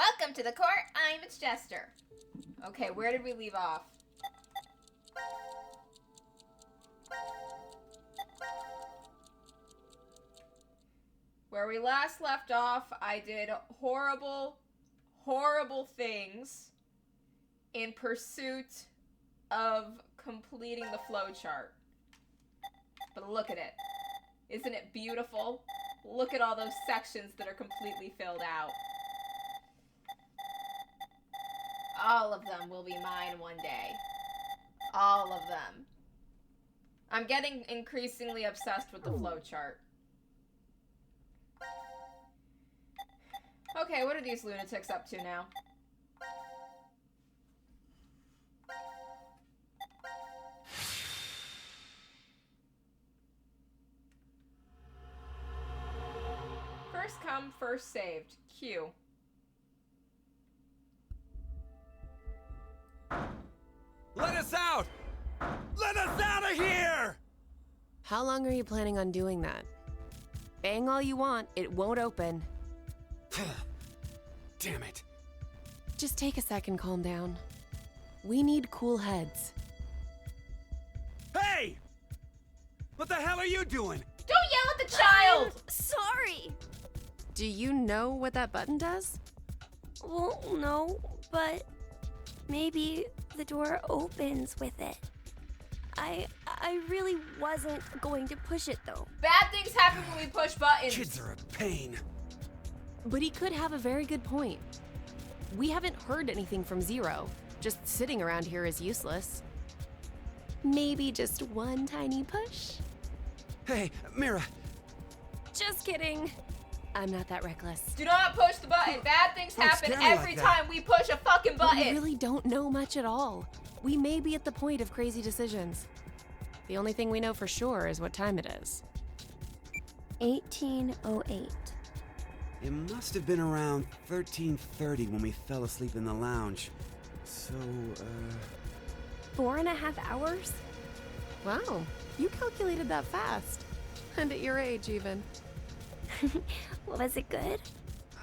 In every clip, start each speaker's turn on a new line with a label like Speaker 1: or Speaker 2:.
Speaker 1: Welcome to the court. I'm its Jester. Okay, where did we leave off? Where we last left off, I did horrible, horrible things in pursuit of completing the flowchart. But look at it. Isn't it beautiful? Look at all those sections that are completely filled out. All of them will be mine one day. All of them. I'm getting increasingly obsessed with the flowchart. Okay, what are these lunatics up to now? First come, first saved. Q.
Speaker 2: Let us out! Let us out of here!
Speaker 3: How long are you planning on doing that? Bang all you want, it won't open.
Speaker 2: Damn it.
Speaker 3: Just take a second, calm down. We need cool heads.
Speaker 2: Hey! What the hell are you doing?
Speaker 1: Don't yell at the child!
Speaker 4: Sorry.
Speaker 3: Do you know what that button does?
Speaker 4: Well, no, but maybe the door opens with it. I really wasn't going to push it though.
Speaker 1: Bad things happen when we push buttons.
Speaker 2: Kids are a pain.
Speaker 3: But he could have a very good point. We haven't heard anything from Zero. Just sitting around here is useless. Maybe just one tiny push?
Speaker 2: Hey, Mira.
Speaker 3: Just kidding. I'm not that reckless.
Speaker 1: Do not push the button. Bad things
Speaker 2: Don't
Speaker 1: happen
Speaker 2: scare me
Speaker 1: every
Speaker 2: like that.
Speaker 1: time we push a fucking
Speaker 3: But
Speaker 1: button.
Speaker 3: we really don't know much at all. We may be at the point of crazy decisions. The only thing we know for sure is what time it is.
Speaker 4: 1808.
Speaker 2: It must have been around 13:30 when we fell asleep in the lounge. So,
Speaker 4: 4.5 hours?
Speaker 3: Wow, you calculated that fast. And at your age, even.
Speaker 4: Was it good?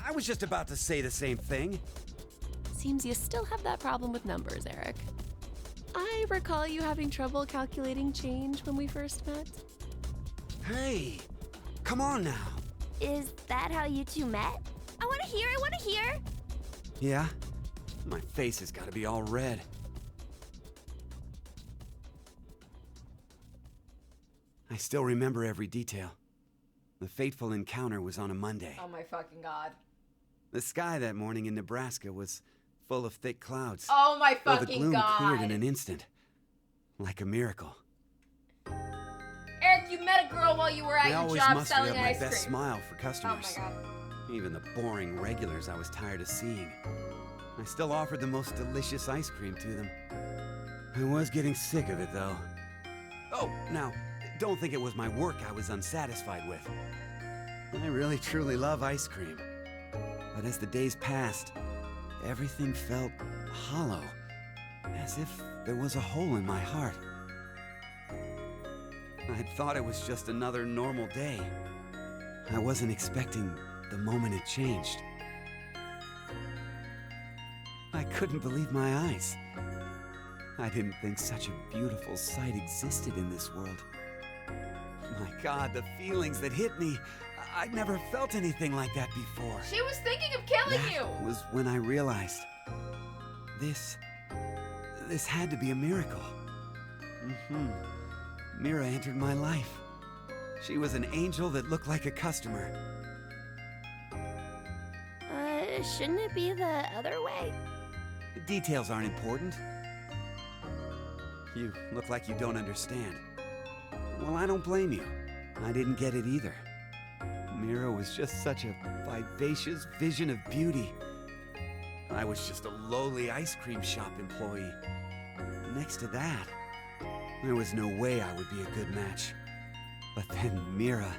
Speaker 2: I was just about to say the same thing.
Speaker 3: Seems you still have that problem with numbers, Eric. I recall you having trouble calculating change when we first met.
Speaker 2: Hey, come on now.
Speaker 4: Is that how you two met? I want to hear.
Speaker 2: Yeah? My face has got to be all red. I still remember every detail. The fateful encounter was on a Monday.
Speaker 1: Oh my fucking god.
Speaker 2: The sky that morning in Nebraska was full of thick clouds.
Speaker 1: Oh my
Speaker 2: Though the
Speaker 1: fucking
Speaker 2: gloom
Speaker 1: god.
Speaker 2: cleared in an instant. Like a miracle.
Speaker 1: Eric, you met a girl while you were at
Speaker 2: I
Speaker 1: your
Speaker 2: always
Speaker 1: job
Speaker 2: mustered
Speaker 1: selling
Speaker 2: up my
Speaker 1: ice
Speaker 2: best
Speaker 1: cream.
Speaker 2: smile for
Speaker 1: Oh
Speaker 2: customers.
Speaker 1: my god.
Speaker 2: Even the boring regulars I was tired of seeing. I still offered the most delicious ice cream to them. I was getting sick of it, though. Oh, now, don't think it was my work I was unsatisfied with. I really truly love ice cream. But as the days passed, everything felt hollow. As if there was a hole in my heart. I'd thought it was just another normal day. I wasn't expecting the moment it changed. I couldn't believe my eyes. I didn't think such a beautiful sight existed in this world. My God, the feelings that hit me. I'd never felt anything like that before.
Speaker 1: She was thinking of killing
Speaker 2: That
Speaker 1: you.
Speaker 2: was when I realized this had to be a miracle. Mira entered my life. She was an angel that looked like a customer.
Speaker 4: Shouldn't it be the other way?
Speaker 2: The details aren't important. You look like you don't understand. Well, I don't blame you. I didn't get it either. Mira was just such a vivacious vision of beauty. I was just a lowly ice cream shop employee. Next to that, there was no way I would be a good match. But then Mira...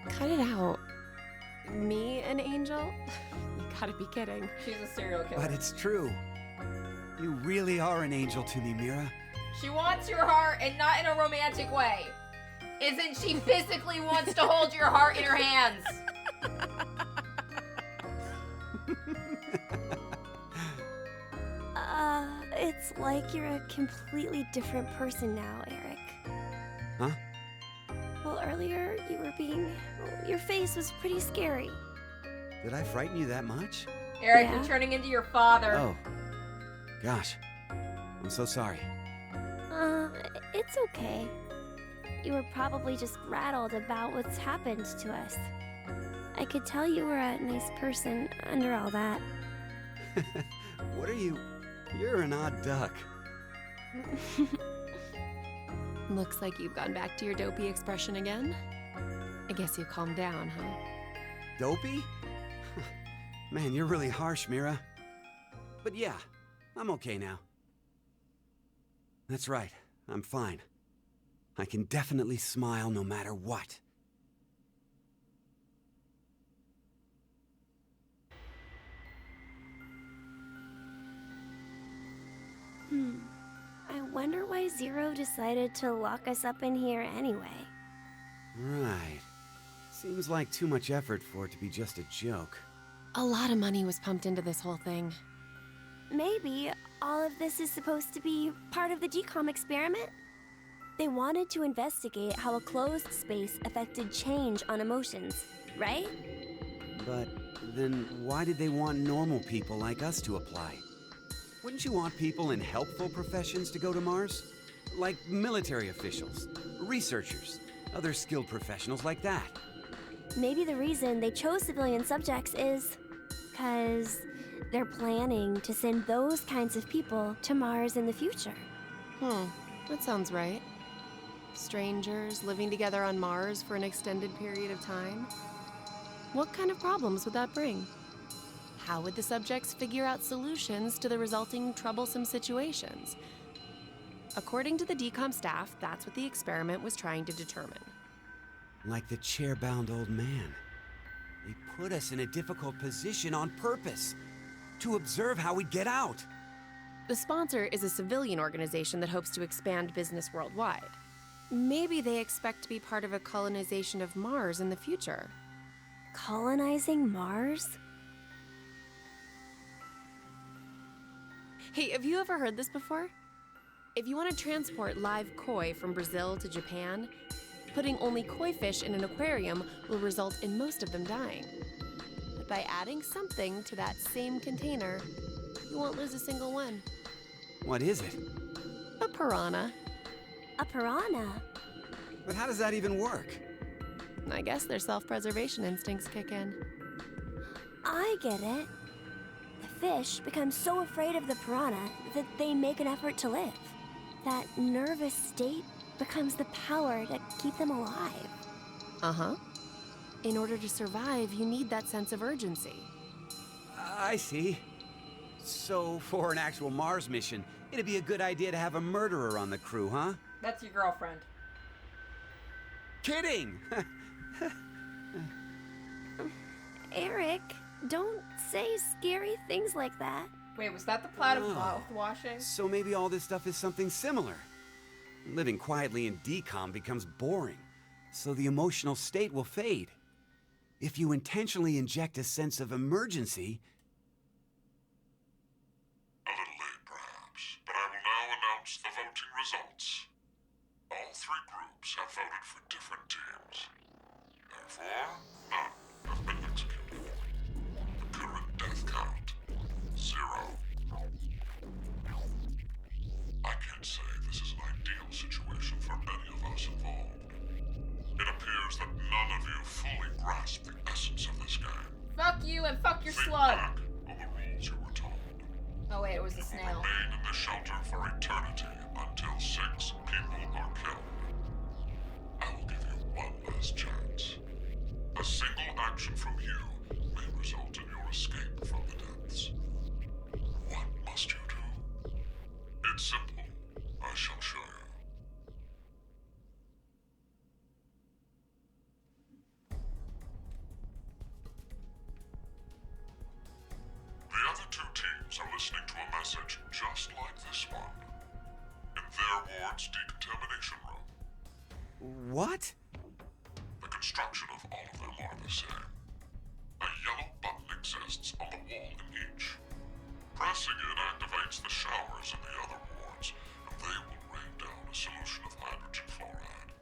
Speaker 3: Cut it out. Me, an angel? You gotta be kidding.
Speaker 1: She's a serial killer.
Speaker 2: But it's true. You really are an angel to me, Mira.
Speaker 1: She wants your heart and not in a romantic way. Isn't she physically wants to hold your heart in her hands?
Speaker 4: It's like you're a completely different person now, Eric.
Speaker 2: Huh?
Speaker 4: Well, earlier you were your face was pretty scary.
Speaker 2: Did I frighten you that much?
Speaker 1: Eric,
Speaker 4: Yeah?
Speaker 1: you're turning into your father.
Speaker 2: Oh. Gosh. I'm so sorry.
Speaker 4: It's okay. You were probably just rattled about what's happened to us. I could tell you were a nice person under all that.
Speaker 2: What are you? You're an odd duck.
Speaker 3: Looks like you've gone back to your dopey expression again. I guess you calmed down, huh?
Speaker 2: Dopey? Man, you're really harsh, Mira. But yeah, I'm okay now. That's right, I'm fine. I can definitely smile no matter what.
Speaker 4: I wonder why Zero decided to lock us up in here anyway.
Speaker 2: Right. Seems like too much effort for it to be just a joke.
Speaker 3: A lot of money was pumped into this whole thing.
Speaker 4: Maybe all of this is supposed to be part of the decom experiment? They wanted to investigate how a closed space affected change on emotions, right?
Speaker 2: But then why did they want normal people like us to apply? Wouldn't you want people in helpful professions to go to Mars? Like military officials, researchers, other skilled professionals like that.
Speaker 4: Maybe the reason they chose civilian subjects is 'cause they're planning to send those kinds of people to Mars in the future.
Speaker 3: That sounds right. Strangers living together on Mars for an extended period of time. What kind of problems would that bring? How would the subjects figure out solutions to the resulting troublesome situations? According to the decom staff, that's what the experiment was trying to determine.
Speaker 2: Like the chair-bound old man. They put us in a difficult position on purpose, to observe how we get out.
Speaker 3: The sponsor is a civilian organization that hopes to expand business worldwide. Maybe they expect to be part of a colonization of Mars in the future.
Speaker 4: Colonizing Mars?
Speaker 3: Hey, have you ever heard this before? If you want to transport live koi from Brazil to Japan, putting only koi fish in an aquarium will result in most of them dying. But by adding something to that same container, you won't lose a single one.
Speaker 2: What is it?
Speaker 3: A piranha.
Speaker 4: A piranha?
Speaker 2: But how does that even work?
Speaker 3: I guess their self-preservation instincts kick in.
Speaker 4: I get it. The fish become so afraid of the piranha that they make an effort to live. That nervous state becomes the power to keep them alive.
Speaker 3: Uh-huh. In order to survive, you need that sense of urgency.
Speaker 2: I see. So, for an actual Mars mission, it'd be a good idea to have a murderer on the crew, huh?
Speaker 1: That's your girlfriend.
Speaker 2: Kidding!
Speaker 4: Eric, don't say scary things like that.
Speaker 1: Wait, was that the plot of
Speaker 2: Oh.
Speaker 1: mouthwashing?
Speaker 2: So maybe all this stuff is something similar. Living quietly in decom becomes boring, so the emotional state will fade. If you intentionally inject a sense of emergency...
Speaker 5: A little late, perhaps, but I will now announce the voting results. All three groups have voted for different teams. Therefore, none have been executed. The current death count, 0. I can't say this is an ideal situation for any of us involved. It appears that none of you fully grasp the essence of this game.
Speaker 1: Fuck you and fuck your
Speaker 5: Think
Speaker 1: slug.
Speaker 5: back on the rules you were told.
Speaker 1: Oh wait, it was the
Speaker 5: You will
Speaker 1: snail.
Speaker 5: remain in the shelter for eternity until 6 people are killed. I will give you one last chance. A single action from you may result in your escape from the depths. What must you do? It's simple. I shall show you. The other two teams are listening to a message just like this one in their ward's decontamination room.
Speaker 2: What?
Speaker 5: The construction of all of them are the same. A yellow button exists on the wall in each. Pressing it activates the showers in the other wards, and they will rain down a solution of hydrogen fluoride.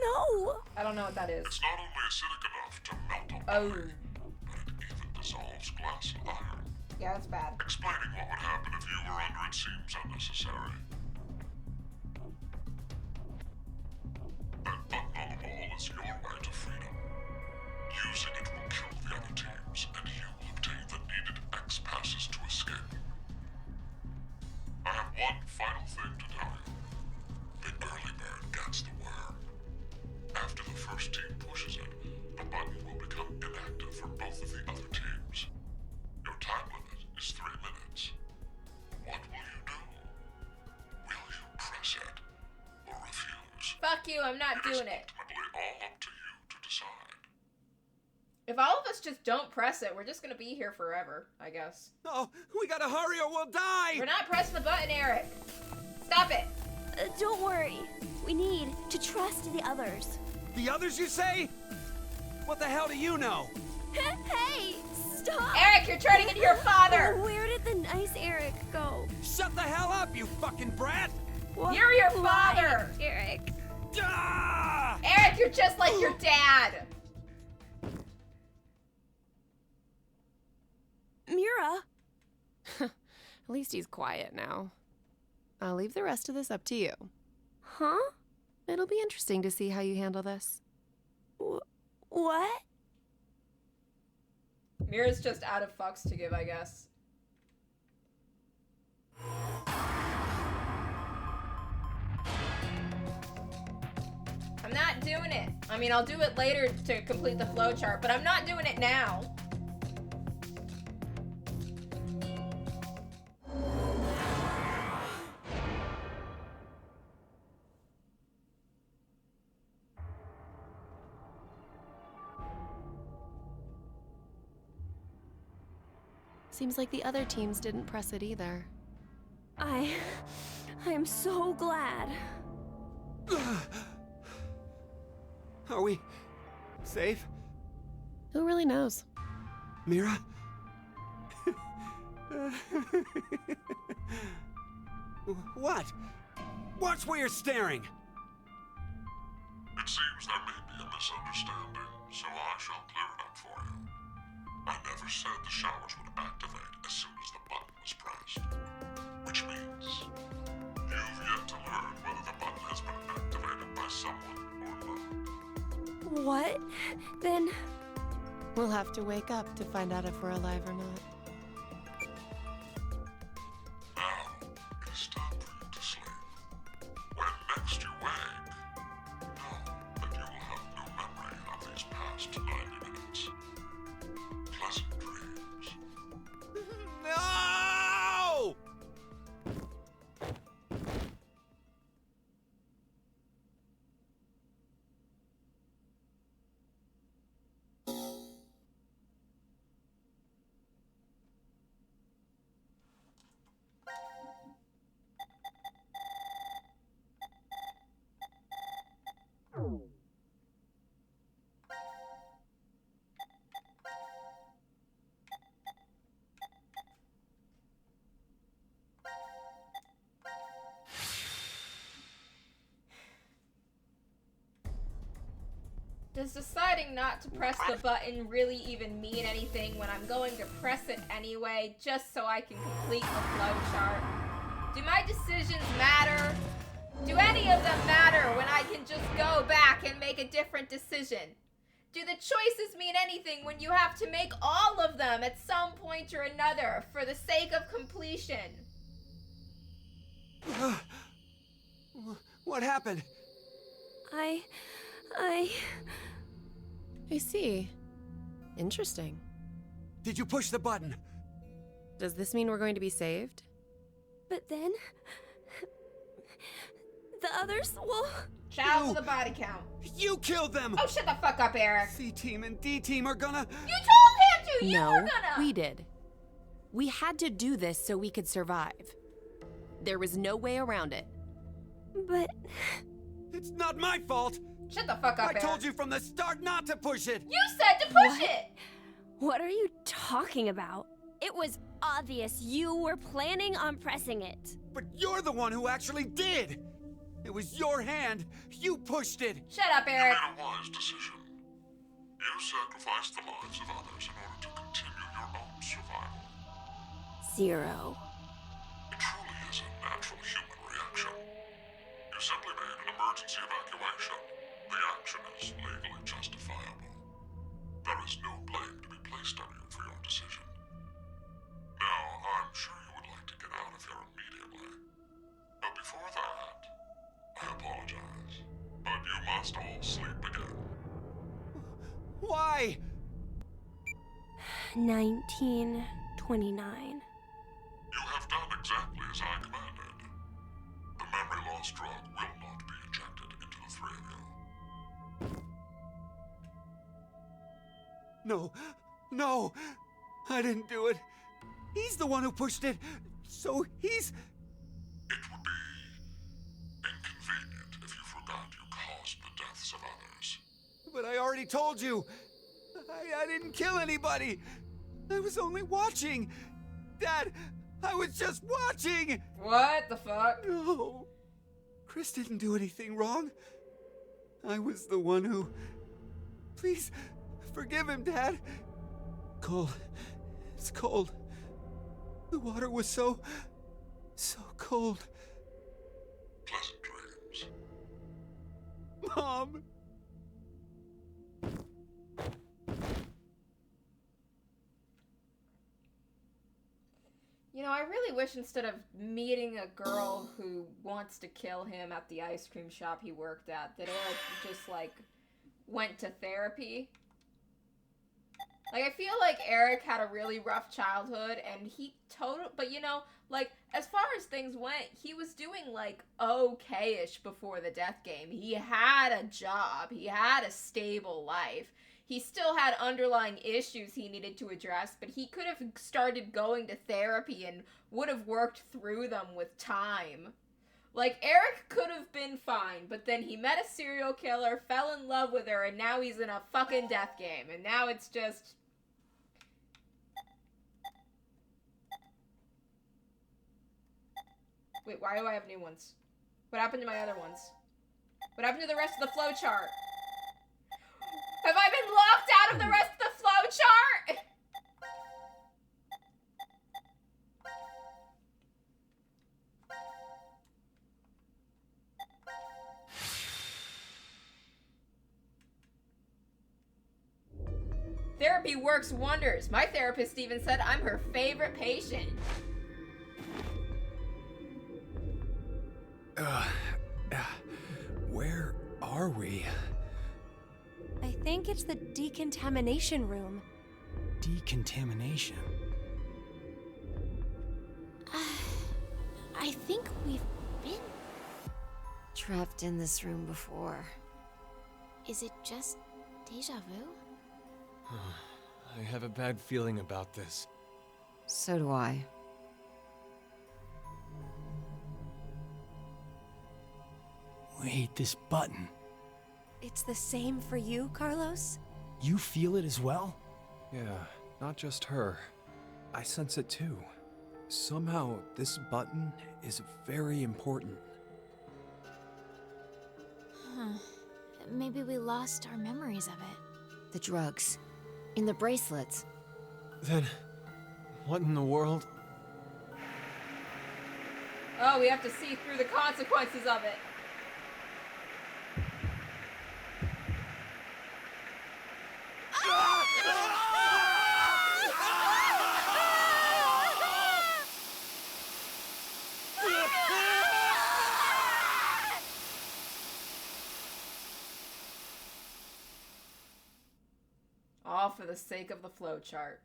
Speaker 4: No!
Speaker 1: I don't know what that is.
Speaker 5: It's not only acidic enough to melt a
Speaker 1: Oh.
Speaker 5: body, but it even dissolves glass and iron.
Speaker 1: Yeah, that's bad.
Speaker 5: Explaining what would happen if you were under it seems unnecessary. That button on the wall is your way to freedom. Using it will kill the other teams, and you will obtain the needed X passes to escape. I have one final thing to tell you. The early bird gets the worm. After the first team pushes it, the button will become inactive for both of the other teams. Your time limit is 3 minutes. What will you do? Will you press it or refuse?
Speaker 1: Fuck you, I'm not doing it.
Speaker 5: Ultimately all up to you to decide.
Speaker 1: If all of us just don't press it, we're just gonna be here forever, I guess.
Speaker 2: Oh, we gotta hurry or we'll die!
Speaker 1: We're not pressing the button, Eric. Stop it.
Speaker 4: Don't worry. We need to trust the others.
Speaker 2: The others, you say? What the hell do you know?
Speaker 4: Hey! Stop!
Speaker 1: Eric, you're turning into your father.
Speaker 4: Where did the nice Eric go?
Speaker 2: Shut the hell up, you fucking brat!
Speaker 1: You're your
Speaker 4: Why,
Speaker 1: father.
Speaker 4: Eric.
Speaker 2: Ah!
Speaker 1: Eric, you're just like your dad.
Speaker 4: Mira?
Speaker 3: At least he's quiet now. I'll leave the rest of this up to you.
Speaker 4: Huh?
Speaker 3: It'll be interesting to see how you handle this.
Speaker 4: What?
Speaker 1: Mira's just out of fucks to give, I guess. I'm not doing it. I mean, I'll do it later to complete the flowchart, but I'm not doing it now.
Speaker 3: Seems like the other teams didn't press it either.
Speaker 4: I am so glad.
Speaker 2: Are we safe?
Speaker 3: Who really knows?
Speaker 2: Mira? What? Watch where you're staring!
Speaker 5: It seems there may be a misunderstanding, so I shall clear it up for you. I never said the showers would activate as soon as the button was pressed. Which means you've yet to learn whether the button has been activated by someone or not.
Speaker 4: What? Then
Speaker 3: We'll have to wake up to find out if we're alive or not.
Speaker 5: Now, it is time for you to sleep. When next you wake, know that you will have no memory of these past 90 minutes. Pleasant dreams.
Speaker 2: No!
Speaker 1: Does deciding not to press the button really even mean anything when I'm going to press it anyway, just so I can complete the flowchart? Do my decisions matter? Do any of them matter when I can just go back and make a different decision? Do the choices mean anything when you have to make all of them at some point or another for the sake of completion?
Speaker 2: What happened?
Speaker 3: I see. Interesting.
Speaker 2: Did you push the button?
Speaker 3: Does this mean we're going to be saved?
Speaker 4: But then the others will.
Speaker 1: Child with a body count.
Speaker 2: You killed them!
Speaker 1: Oh, shut the fuck up, Eric.
Speaker 2: C-Team and D-Team are gonna...
Speaker 1: You told him to! You
Speaker 3: No,
Speaker 1: were gonna!
Speaker 3: we did. We had to do this so we could survive. There was no way around it.
Speaker 4: But
Speaker 2: It's not my fault!
Speaker 1: Shut the fuck up,
Speaker 2: I
Speaker 1: Eric.
Speaker 2: told you from the start not to push it!
Speaker 1: You said to push
Speaker 4: What?
Speaker 1: it!
Speaker 4: what are you talking about? It was obvious you were planning on pressing it.
Speaker 2: But you're the one who actually did! It was your hand. You pushed it.
Speaker 1: Shut up,
Speaker 5: You
Speaker 1: Eric.
Speaker 5: made a wise decision. You sacrificed the lives of others in order to continue your own survival.
Speaker 4: Zero.
Speaker 5: It truly is a natural human reaction. You simply made an emergency evacuation. The action is legally justifiable. There is no blame to be placed on you for your decision. Now, I'm sure you would like to get out of here immediately. But before that, I apologize. But you must all sleep again.
Speaker 2: Why?
Speaker 4: 1929.
Speaker 5: You have done exactly as I commanded. The memory loss drug will not be injected into the three of you.
Speaker 2: No. No. I didn't do it. He's the one who pushed it. So he's...
Speaker 5: It would be inconvenient if you forgot you caused the deaths of others.
Speaker 2: But I already told you. I didn't kill anybody. I was only watching. Dad, I was just watching.
Speaker 1: What the fuck?
Speaker 2: No. Chris didn't do anything wrong. I was the one who... Please, forgive him, Dad. Cold. It's cold. The water was so cold.
Speaker 5: Pleasant dreams.
Speaker 2: Mom.
Speaker 1: You know, I really wish instead of meeting a girl who wants to kill him at the ice cream shop he worked at, that Eric just, like, went to therapy. Like, I feel like Eric had a really rough childhood, and but you know, like, as far as things went, he was doing, like, okay-ish before the death game. He had a job. He had a stable life. He still had underlying issues he needed to address, but he could have started going to therapy and would have worked through them with time. Like, Eric could have been fine, but then he met a serial killer, fell in love with her, and now he's in a fucking death game. And now it's just... Wait, why do I have new ones? What happened to my other ones? What happened to the rest of the flowchart? Have I been locked out of the rest of the flowchart? Therapy works wonders. My therapist even said I'm her favorite patient.
Speaker 6: Where are we?
Speaker 4: I think it's the decontamination room.
Speaker 6: Decontamination?
Speaker 4: I think we've been...
Speaker 7: Trapped in this room before.
Speaker 4: Is it just deja vu?
Speaker 6: I have a bad feeling about this.
Speaker 7: So do I.
Speaker 6: Wait, this button.
Speaker 4: It's the same for you, Carlos?
Speaker 6: You feel it as well? Yeah, not just her. I sense it too. Somehow, this button is very important.
Speaker 7: Huh. Maybe we lost our memories of it. The drugs. In the bracelets.
Speaker 6: Then, what in the world?
Speaker 1: Oh, we have to see through the consequences of it. All for the sake of the flowchart.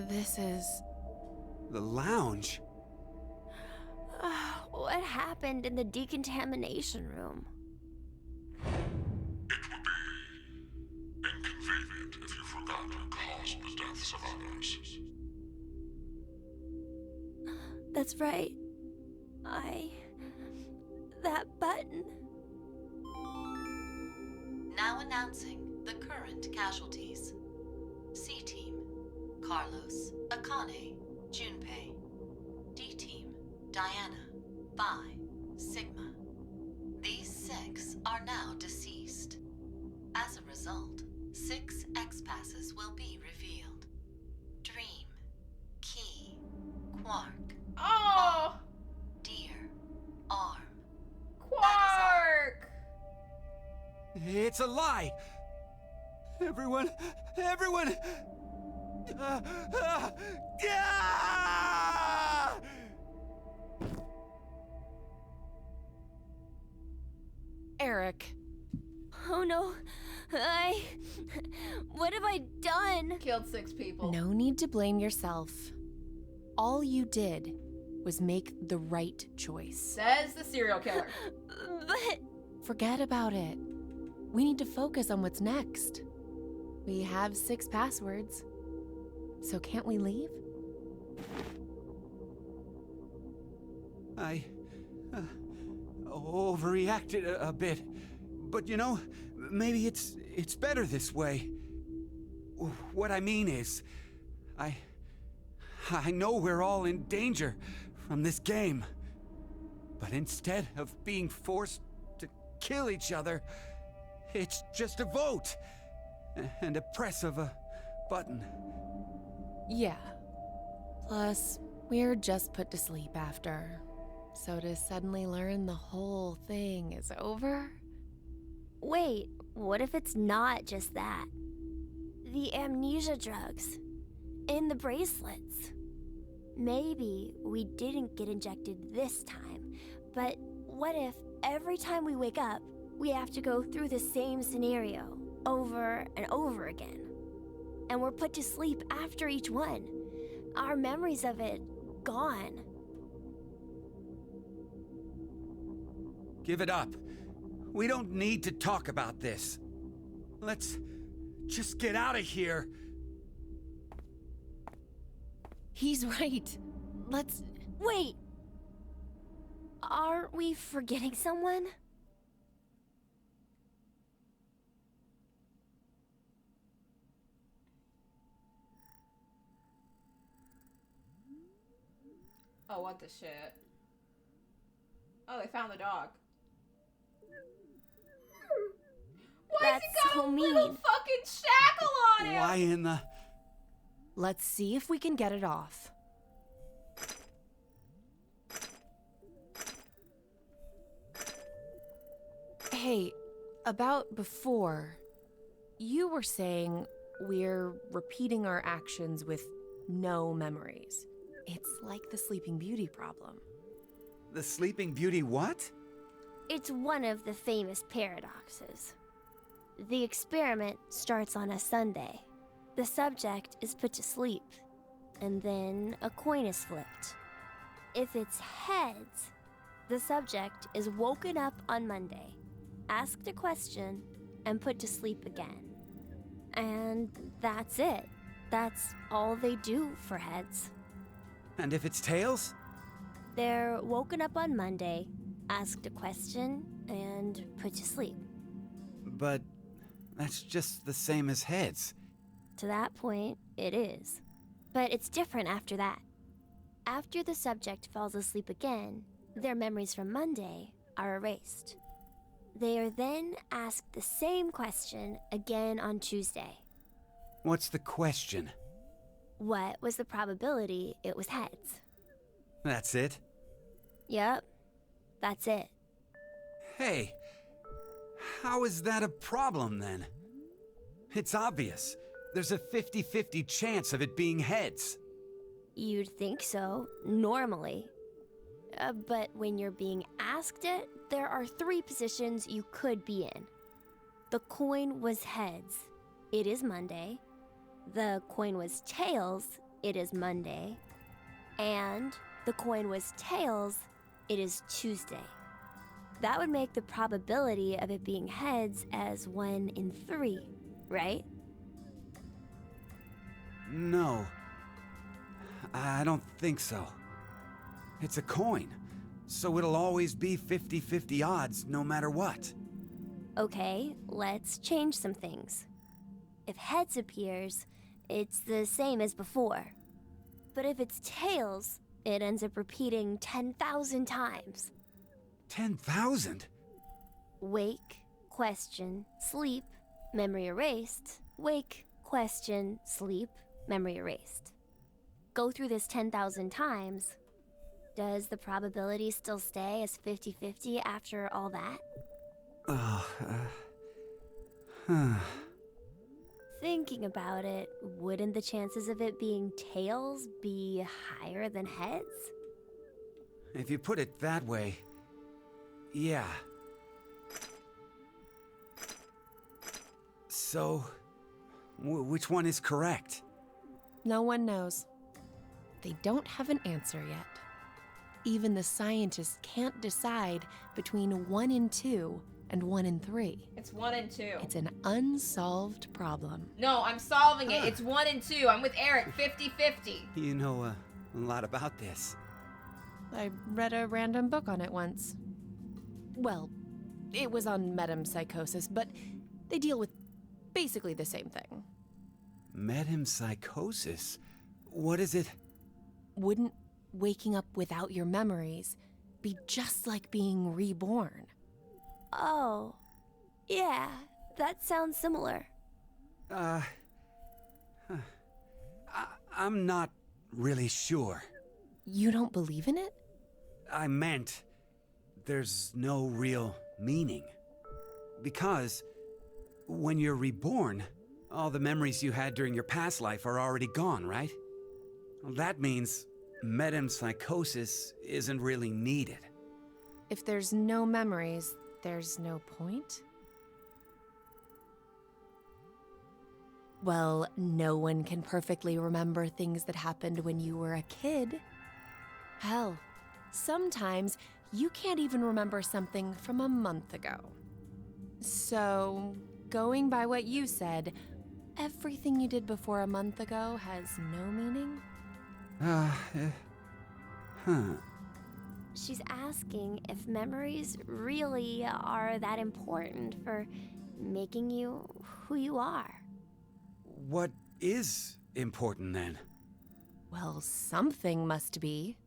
Speaker 3: This is...
Speaker 2: The lounge?
Speaker 4: What happened in the decontamination room?
Speaker 5: It would be inconvenient if you forgot to cause the deaths of others.
Speaker 4: That's right. That button.
Speaker 3: Now announcing the current casualties. C-Team, Carlos, Akane, Junpei. D-Team, Diana, Phi, Sigma. These 6 are now deceased. As a result, 6 X-Passes will be revealed. Dream, Key, Quark,
Speaker 1: Oh!
Speaker 3: Deer, Arm.
Speaker 1: Quark!
Speaker 2: It's a lie! Everyone! Yeah!
Speaker 3: Eric.
Speaker 4: Oh no. What have I done?
Speaker 1: Killed 6 people.
Speaker 3: No need to blame yourself. All you did was make the right choice.
Speaker 1: Says the serial killer.
Speaker 4: But
Speaker 3: Forget about it. We need to focus on what's next. We have 6 passwords. So can't we leave?
Speaker 2: I overreacted a bit. But you know, maybe it's better this way. What I mean is, I know we're all in danger from this game. But instead of being forced to kill each other, it's just a vote and a press of a button.
Speaker 3: Yeah. Plus, we're just put to sleep after. So to suddenly learn the whole thing is over?
Speaker 4: wait, what if it's not just that? The amnesia drugs. In the bracelets. Maybe we didn't get injected this time, but what if every time we wake up, we have to go through the same scenario over and over again? And we're put to sleep after each one. Our memories of it gone.
Speaker 2: Give it up. We don't need to talk about this. Let's just get out of here.
Speaker 3: He's right. Let's...
Speaker 4: Wait! Aren't we forgetting someone?
Speaker 1: Oh, what the shit? Oh, they found the dog. Why has
Speaker 4: That's
Speaker 1: he got
Speaker 4: so
Speaker 1: a little
Speaker 4: mean.
Speaker 1: fucking shackle on him?
Speaker 2: Why in the...
Speaker 3: Let's see if we can get it off. Hey, about before, you were saying we're repeating our actions with no memories. It's like the Sleeping Beauty problem.
Speaker 2: The Sleeping Beauty what?
Speaker 4: It's one of the famous paradoxes. The experiment starts on a Sunday. The subject is put to sleep, and then a coin is flipped. If it's heads, the subject is woken up on Monday, asked a question, and put to sleep again. And that's it. That's all they do for heads.
Speaker 2: And if it's tails?
Speaker 4: They're woken up on Monday, asked a question, and put to sleep.
Speaker 2: But that's just the same as heads.
Speaker 4: To that point, it is. But it's different after that. After the subject falls asleep again, their memories from Monday are erased. They are then asked the same question again on Tuesday.
Speaker 2: What's the question?
Speaker 4: What was the probability it was heads?
Speaker 2: That's it?
Speaker 4: Yep, that's it.
Speaker 2: Hey, how is that a problem then? It's obvious. There's a 50-50 chance of it being heads.
Speaker 4: You'd think so, normally. But when you're being asked it, there are 3 positions you could be in. The coin was heads. It is Monday. The coin was tails. it is Monday. And the coin was tails, it is Tuesday. That would make the probability of it being heads as 1 in 3, right?
Speaker 2: No. I don't think so. It's a coin, so it'll always be 50-50 odds no matter what.
Speaker 4: Okay, let's change some things. If heads appears, it's the same as before. But if it's tails, it ends up repeating 10,000 times.
Speaker 2: 10,000?
Speaker 4: Wake, question, sleep, memory erased. Wake, question, sleep, memory erased. Go through this 10,000 times. Does the probability still stay as 50-50 after all that? Thinking about it, wouldn't the chances of it being tails be higher than heads?
Speaker 2: If you put it that way, yeah. So, which one is correct?
Speaker 3: No one knows. They don't have an answer yet. Even the scientists can't decide between 1 in 2 and 1 in 3.
Speaker 1: It's 1 and 2.
Speaker 3: It's an unsolved problem.
Speaker 1: No, I'm solving it. It's 1 and 2. I'm with Eric, 50-50.
Speaker 2: You know a lot about this.
Speaker 3: I read a random book on it once. Well, it was on metempsychosis, but they deal with basically the same thing.
Speaker 2: Metempsychosis? What is it?
Speaker 3: Wouldn't waking up without your memories be just like being reborn?
Speaker 4: Oh, yeah, that sounds similar.
Speaker 2: I'm not really sure.
Speaker 3: You don't believe in it?
Speaker 2: I meant there's no real meaning. Because when you're reborn, all the memories you had during your past life are already gone, right? Well, that means metempsychosis isn't really needed.
Speaker 3: If there's no memories, there's no point? Well, no one can perfectly remember things that happened when you were a kid. Hell, sometimes you can't even remember something from a month ago. So, going by what you said, everything you did before a month ago has no meaning?
Speaker 4: She's asking if memories really are that important for making you who you are.
Speaker 2: What is important then?
Speaker 3: Well, something must be.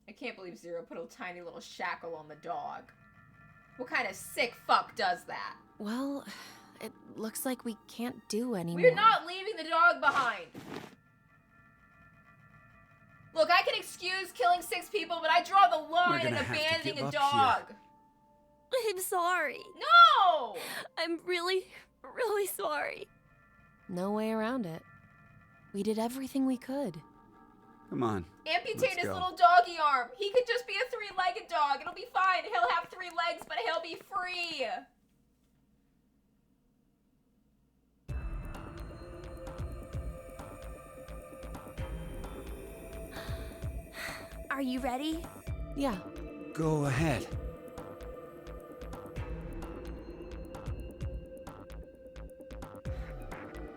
Speaker 1: I can't believe Zero put a tiny little shackle on the dog. What kind of sick fuck does that?
Speaker 3: Well, it looks like we can't do anymore.
Speaker 1: We're not leaving the dog behind. Look, I can excuse killing 6 people, but I draw the line at abandoning a dog.
Speaker 4: I'm sorry.
Speaker 1: No!
Speaker 4: I'm really, really sorry.
Speaker 3: No way around it. We did everything we could.
Speaker 2: Come on.
Speaker 1: Amputate his
Speaker 2: go.
Speaker 1: little doggy arm. He could just be a 3-legged dog. It'll be fine. He'll have 3 legs, but he'll be free.
Speaker 4: Are you ready?
Speaker 3: Yeah.
Speaker 2: Go ahead.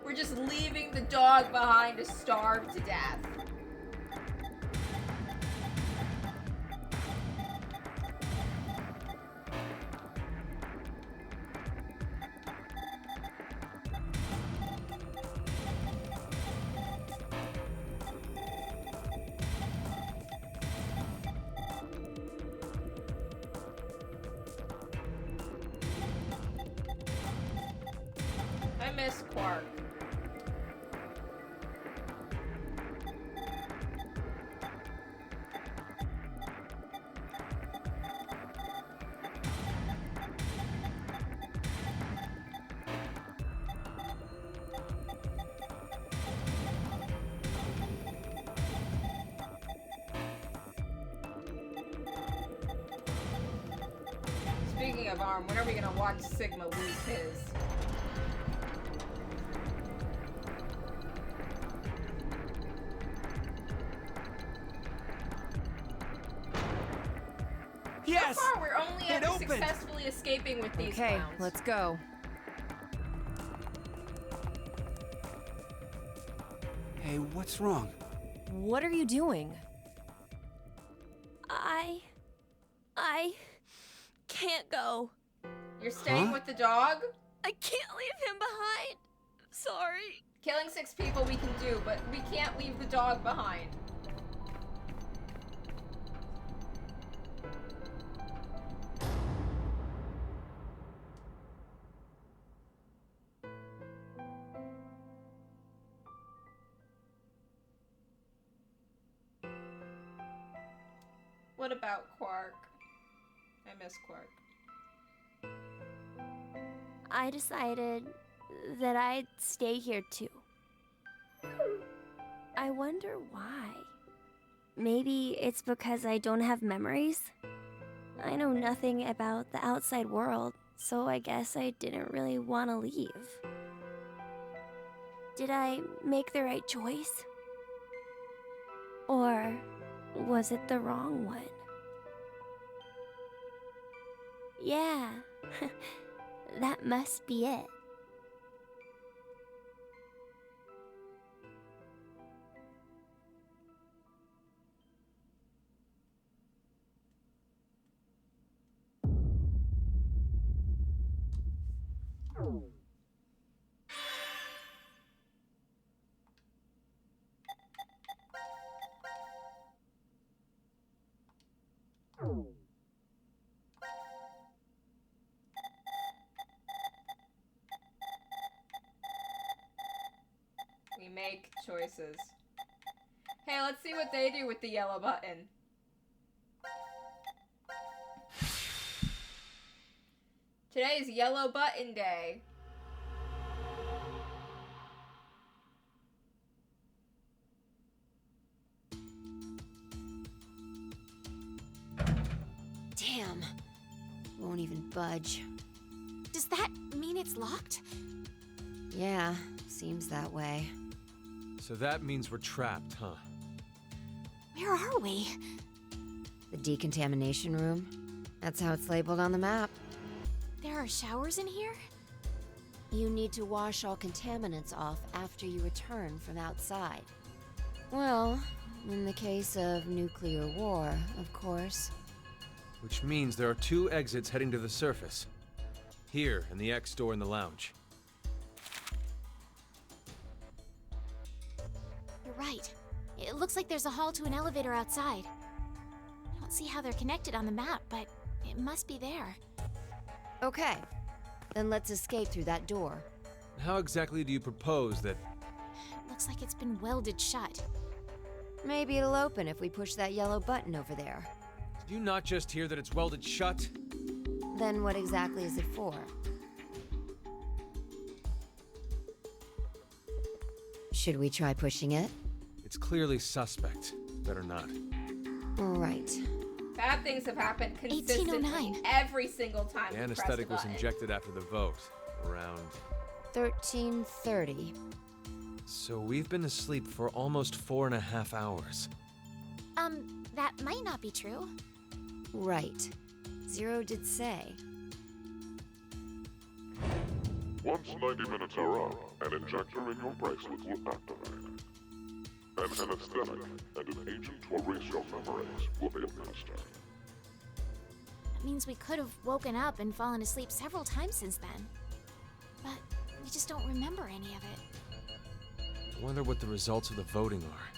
Speaker 1: We're just leaving the dog behind to starve to death. I miss Quark. Speaking of Arm, when are we gonna watch Sigma lose his?
Speaker 2: Yes!
Speaker 1: So far, we're only
Speaker 2: It
Speaker 1: ever
Speaker 2: opened!
Speaker 1: successfully escaping with these
Speaker 3: Okay,
Speaker 1: clowns.
Speaker 3: let's go.
Speaker 2: Hey, what's wrong?
Speaker 3: What are you doing?
Speaker 4: I can't go.
Speaker 1: You're staying
Speaker 2: Huh?
Speaker 1: with the dog?
Speaker 4: I can't leave him behind. Sorry.
Speaker 1: Killing 6 people we can do, but we can't leave the dog behind. What about Quark? I miss Quark.
Speaker 4: I decided that I'd stay here too. I wonder why. Maybe it's because I don't have memories? I know nothing about the outside world, so I guess I didn't really want to leave. Did I make the right choice? Or was it the wrong one? Yeah, that must be it.
Speaker 1: We make choices. Hey, let's see what they do with the yellow button. Today is Yellow Button Day.
Speaker 7: Damn. Won't even budge. Does that mean it's locked? Yeah, seems that way.
Speaker 6: So that means we're trapped, huh?
Speaker 7: Where are we? The decontamination room. That's how it's labeled on the map. There are showers in here? You need to wash all contaminants off after you return from outside. Well, in the case of nuclear war, of course.
Speaker 6: Which means there are 2 exits heading to the surface. Here, and the X door in the lounge.
Speaker 8: You're right. It looks like there's a hall to an elevator outside. I don't see how they're connected on the map, but it must be there.
Speaker 7: Okay, then let's escape through that door.
Speaker 6: How exactly do you propose that...
Speaker 8: It looks like it's been welded shut.
Speaker 7: Maybe it'll open if we push that yellow button over there.
Speaker 6: Did you not just hear that it's welded shut?
Speaker 7: Then what exactly is it for? Should we try pushing it?
Speaker 6: It's clearly suspect. Better not.
Speaker 7: Right.
Speaker 1: Bad things have happened consistently
Speaker 8: 1809.
Speaker 1: every single time
Speaker 6: The
Speaker 1: we press
Speaker 6: anesthetic
Speaker 1: the
Speaker 6: was
Speaker 1: button.
Speaker 6: injected after the vote. Around...
Speaker 7: 1330.
Speaker 6: So we've been asleep for almost 4.5 hours.
Speaker 8: That might not be true.
Speaker 7: Right. Zero did say.
Speaker 5: Once 90 minutes are up, an injector in your bracelet will activate. An anesthetic and an agent to erase your memories will be administered.
Speaker 8: That means we could have woken up and fallen asleep several times since then. But we just don't remember any of it.
Speaker 6: I wonder what the results of the voting are.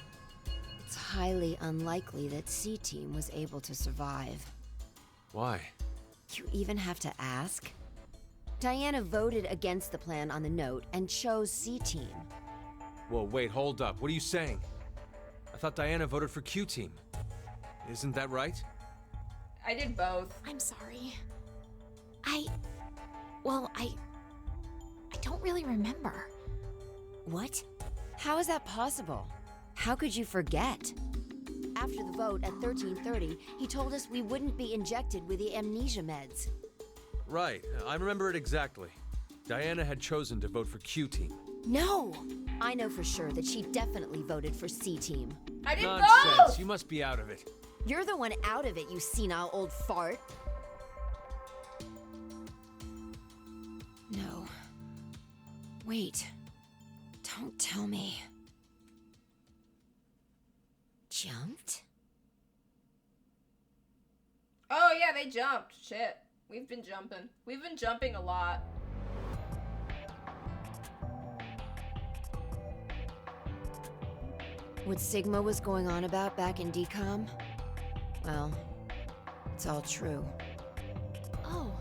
Speaker 7: It's highly unlikely that C-Team was able to survive.
Speaker 6: Why?
Speaker 7: You even have to ask? Diana voted against the plan on the note and chose C-Team.
Speaker 6: Whoa, wait, hold up. What are you saying? I thought Diana voted for Q-Team. Isn't that right?
Speaker 1: I did both.
Speaker 8: I'm sorry. I don't really remember.
Speaker 7: What? How is that possible? How could you forget? After the vote at 1330, he told us we wouldn't be injected with the amnesia meds.
Speaker 6: Right, I remember it exactly. Diana had chosen to vote for Q-Team.
Speaker 7: No! I know for sure that she definitely voted for C-Team.
Speaker 1: I did
Speaker 6: Nonsense,
Speaker 1: both!
Speaker 6: you must be out of it.
Speaker 7: You're the one out of it, you senile old fart. No. Wait. Don't tell me. Jumped?
Speaker 1: Oh yeah, they jumped. Shit. We've been jumping. We've been jumping a lot.
Speaker 7: What Sigma was going on about back in DCOM? Well, it's all true.
Speaker 8: Oh,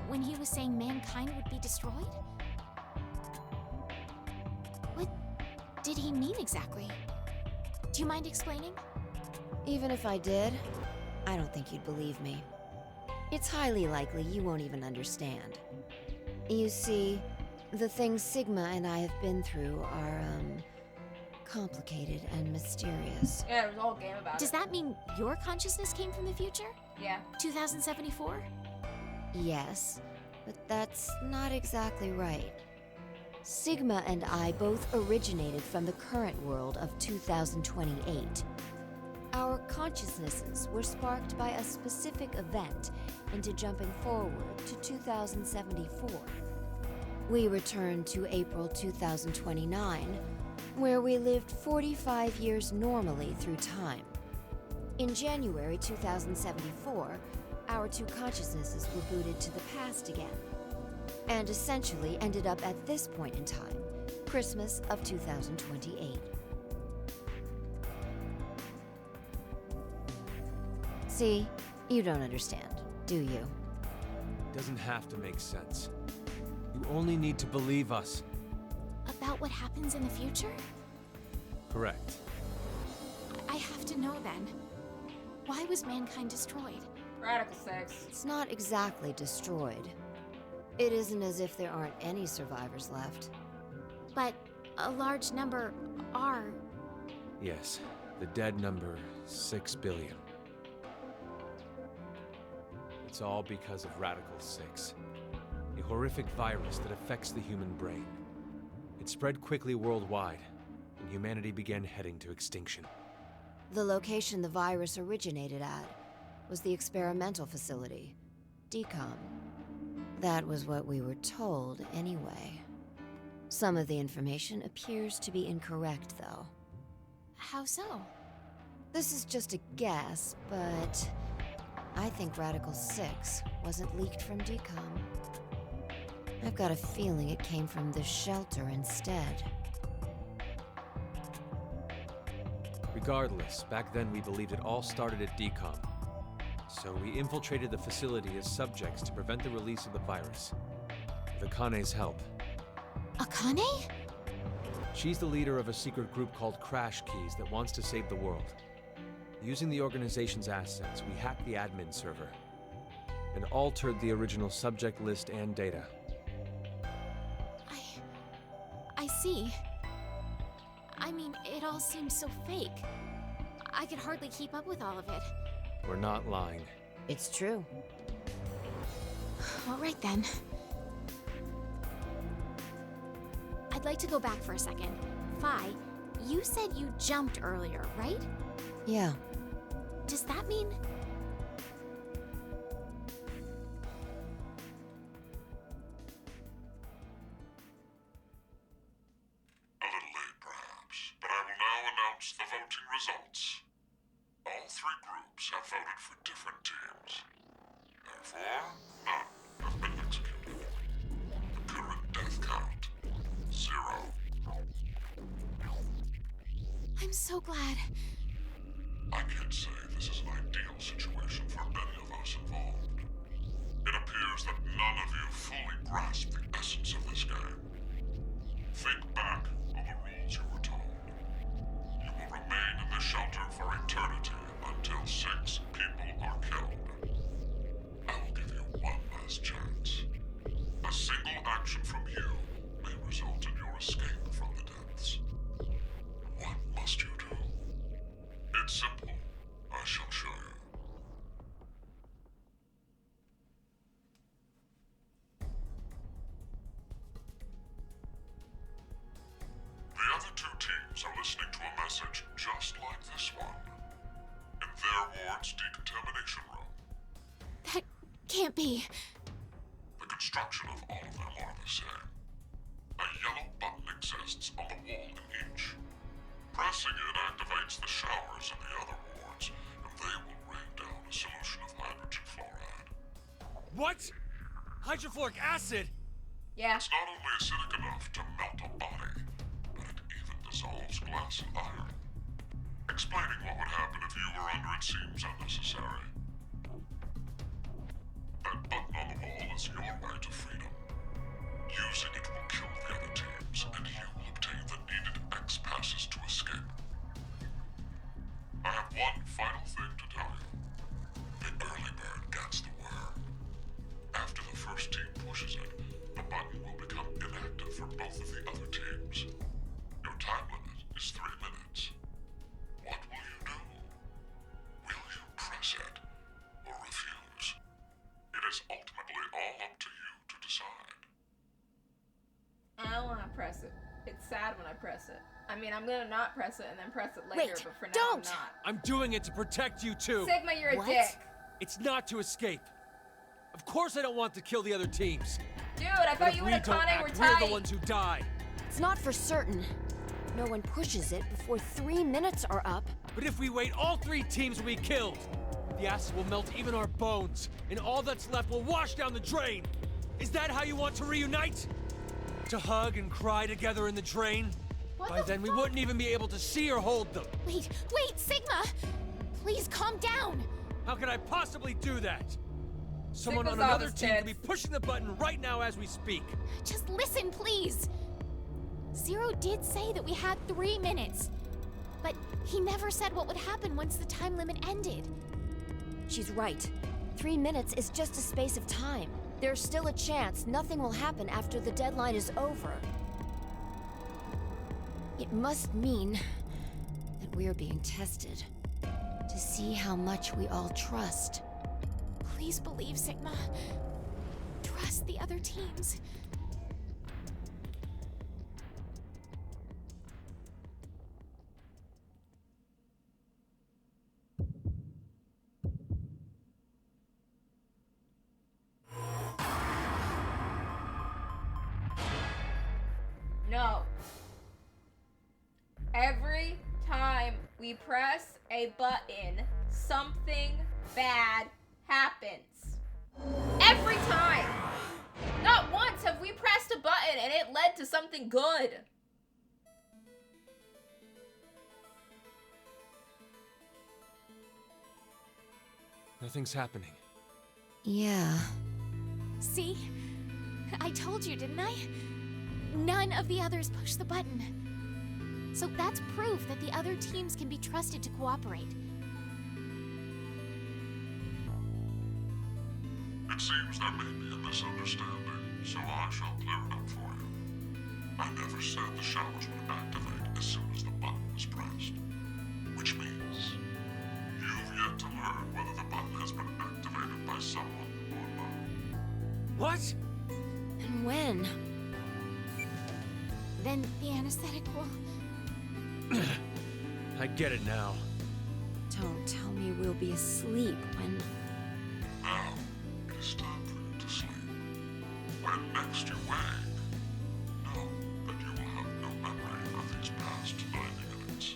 Speaker 8: when he was saying mankind would be destroyed? What did he mean exactly? Do you mind explaining?
Speaker 7: Even if I did, I don't think you'd believe me. It's highly likely you won't even understand. You see, the things Sigma and I have been through are, complicated and mysterious.
Speaker 1: Yeah, it was all game about
Speaker 8: Does
Speaker 1: it.
Speaker 8: that mean your consciousness came from the future?
Speaker 1: Yeah.
Speaker 8: 2074?
Speaker 7: Yes, but that's not exactly right. Sigma and I both originated from the current world of 2028. Our consciousnesses were sparked by a specific event into jumping forward to 2074. We returned to April 2029, where we lived 45 years normally through time. In January 2074, our two consciousnesses were booted to the past again, and essentially ended up at this point in time, Christmas of 2028. See, you don't understand, do you?
Speaker 6: Doesn't have to make sense. You only need to believe us.
Speaker 8: About what happens in the future?
Speaker 6: Correct.
Speaker 8: I have to know then. Why was mankind destroyed?
Speaker 1: Radical 6.
Speaker 7: It's not exactly destroyed. It isn't as if there aren't any survivors left.
Speaker 8: But a large number are.
Speaker 6: Yes, the dead number 6 billion. It's all because of Radical 6, a horrific virus that affects the human brain. It spread quickly worldwide, and humanity began heading to extinction.
Speaker 7: The location the virus originated at was the experimental facility, DCOM. That was what we were told, anyway. Some of the information appears to be incorrect, though.
Speaker 8: How so?
Speaker 7: This is just a guess, but I think Radical 6 wasn't leaked from DCOM. I've got a feeling it came from the shelter instead.
Speaker 6: Regardless, back then we believed it all started at DCOM. So we infiltrated the facility as subjects to prevent the release of the virus. With Akane's help.
Speaker 8: Akane?
Speaker 6: She's the leader of a secret group called Crash Keys that wants to save the world. Using the organization's assets, we hacked the admin server and altered the original subject list and data.
Speaker 8: I see. I mean, it all seems so fake. I could hardly keep up with all of it.
Speaker 6: We're not lying.
Speaker 7: It's true.
Speaker 8: All right then. I'd like to go back for a second. Fi, you said you jumped earlier, right?
Speaker 7: Yeah.
Speaker 8: Does that mean...
Speaker 5: A little late, perhaps, but I will now announce the voting results. All three groups have voted for different teams. Therefore, none have been executed. The current death count, 0.
Speaker 8: I'm so glad.
Speaker 5: I can't say this is an ideal situation for many of us involved. It appears that none of you fully grasp the essence of this game. Think back on the rules you were told. You will remain in the shelter for eternity until 6 people are killed. I will give you one last chance. A single action from you may result in your escape from the depths. What must you do? It's simple. I shall show you.
Speaker 8: see.
Speaker 5: The construction of all of them are the same. A yellow button exists on the wall in each. Pressing it activates the showers in the other wards, and they will rain down a solution of hydrogen fluoride.
Speaker 6: What? Hydrofluoric acid?
Speaker 1: Yeah.
Speaker 5: It's not only acidic enough to melt a body, but it even dissolves glass and iron. Explaining what would happen if you were under it seems unnecessary. That button on the wall is your way to freedom. Using it will kill the other teams, and you will obtain the needed X passes to escape. I have one final thing to tell you. The early bird gets the worm. After the first team pushes it, the button will become inactive for both of the other teams. Your time limit is 3 minutes. What will you do? Will you press it or refuse? It is ultimately all up to you to decide.
Speaker 1: I don't want to press it. It's sad when I press it. I mean, I'm gonna not press it and then press it later,
Speaker 3: Wait,
Speaker 1: but for now
Speaker 3: don't!
Speaker 1: I'm not.
Speaker 6: I'm doing it to protect you too.
Speaker 1: Sigma, you're a
Speaker 3: What?
Speaker 1: dick.
Speaker 6: It's not to escape. Of course I don't want to kill the other teams.
Speaker 1: Dude, I
Speaker 6: But
Speaker 1: thought
Speaker 6: if
Speaker 1: you
Speaker 6: we
Speaker 1: and
Speaker 6: don't
Speaker 1: Akane were
Speaker 6: act, we're
Speaker 1: tight.
Speaker 6: the ones who die.
Speaker 7: It's not for certain. No one pushes it before 3 minutes are up.
Speaker 6: But if we wait, all 3 teams will be killed. The acid will melt even our bones, and all that's left will wash down the drain. Is that how you want to reunite? To hug and cry together in the drain?
Speaker 8: What
Speaker 6: By
Speaker 8: the
Speaker 6: then, we
Speaker 8: fuck?
Speaker 6: wouldn't even be able to see or hold them.
Speaker 8: Wait, Sigma! Please calm down!
Speaker 6: How could I possibly do that? Someone
Speaker 1: Sigma's
Speaker 6: on
Speaker 1: all
Speaker 6: another
Speaker 1: his
Speaker 6: team could be
Speaker 1: tits.
Speaker 6: pushing the button right now as we speak.
Speaker 8: Just listen, please! Zero did say that we had 3 minutes. But he never said what would happen once the time limit ended.
Speaker 7: She's right. 3 minutes is just a space of time. There's still a chance nothing will happen after the deadline is over. It must mean that we're being tested to see how much we all trust.
Speaker 8: Please believe, Sigma. Trust the other teams.
Speaker 1: No. Every time we press a button, something bad happens. Every time. Not once have we pressed a button and it led to something good.
Speaker 6: Nothing's happening.
Speaker 7: Yeah.
Speaker 8: See? I told you, didn't I? None of the others pushed the button. So that's proof that the other teams can be trusted to cooperate.
Speaker 5: It seems there may be a misunderstanding, so I shall clear it up for you. I never said the showers would activate as soon as the button was pressed. Which means you've yet to learn whether the button has been activated by someone or not.
Speaker 6: What?
Speaker 7: And when?
Speaker 8: Then the anesthetic will...
Speaker 6: I get it now.
Speaker 7: Don't tell me we'll be asleep when...
Speaker 5: Now, it is time for you to sleep. When next you wake, know that you will have no memory of these past 90 minutes.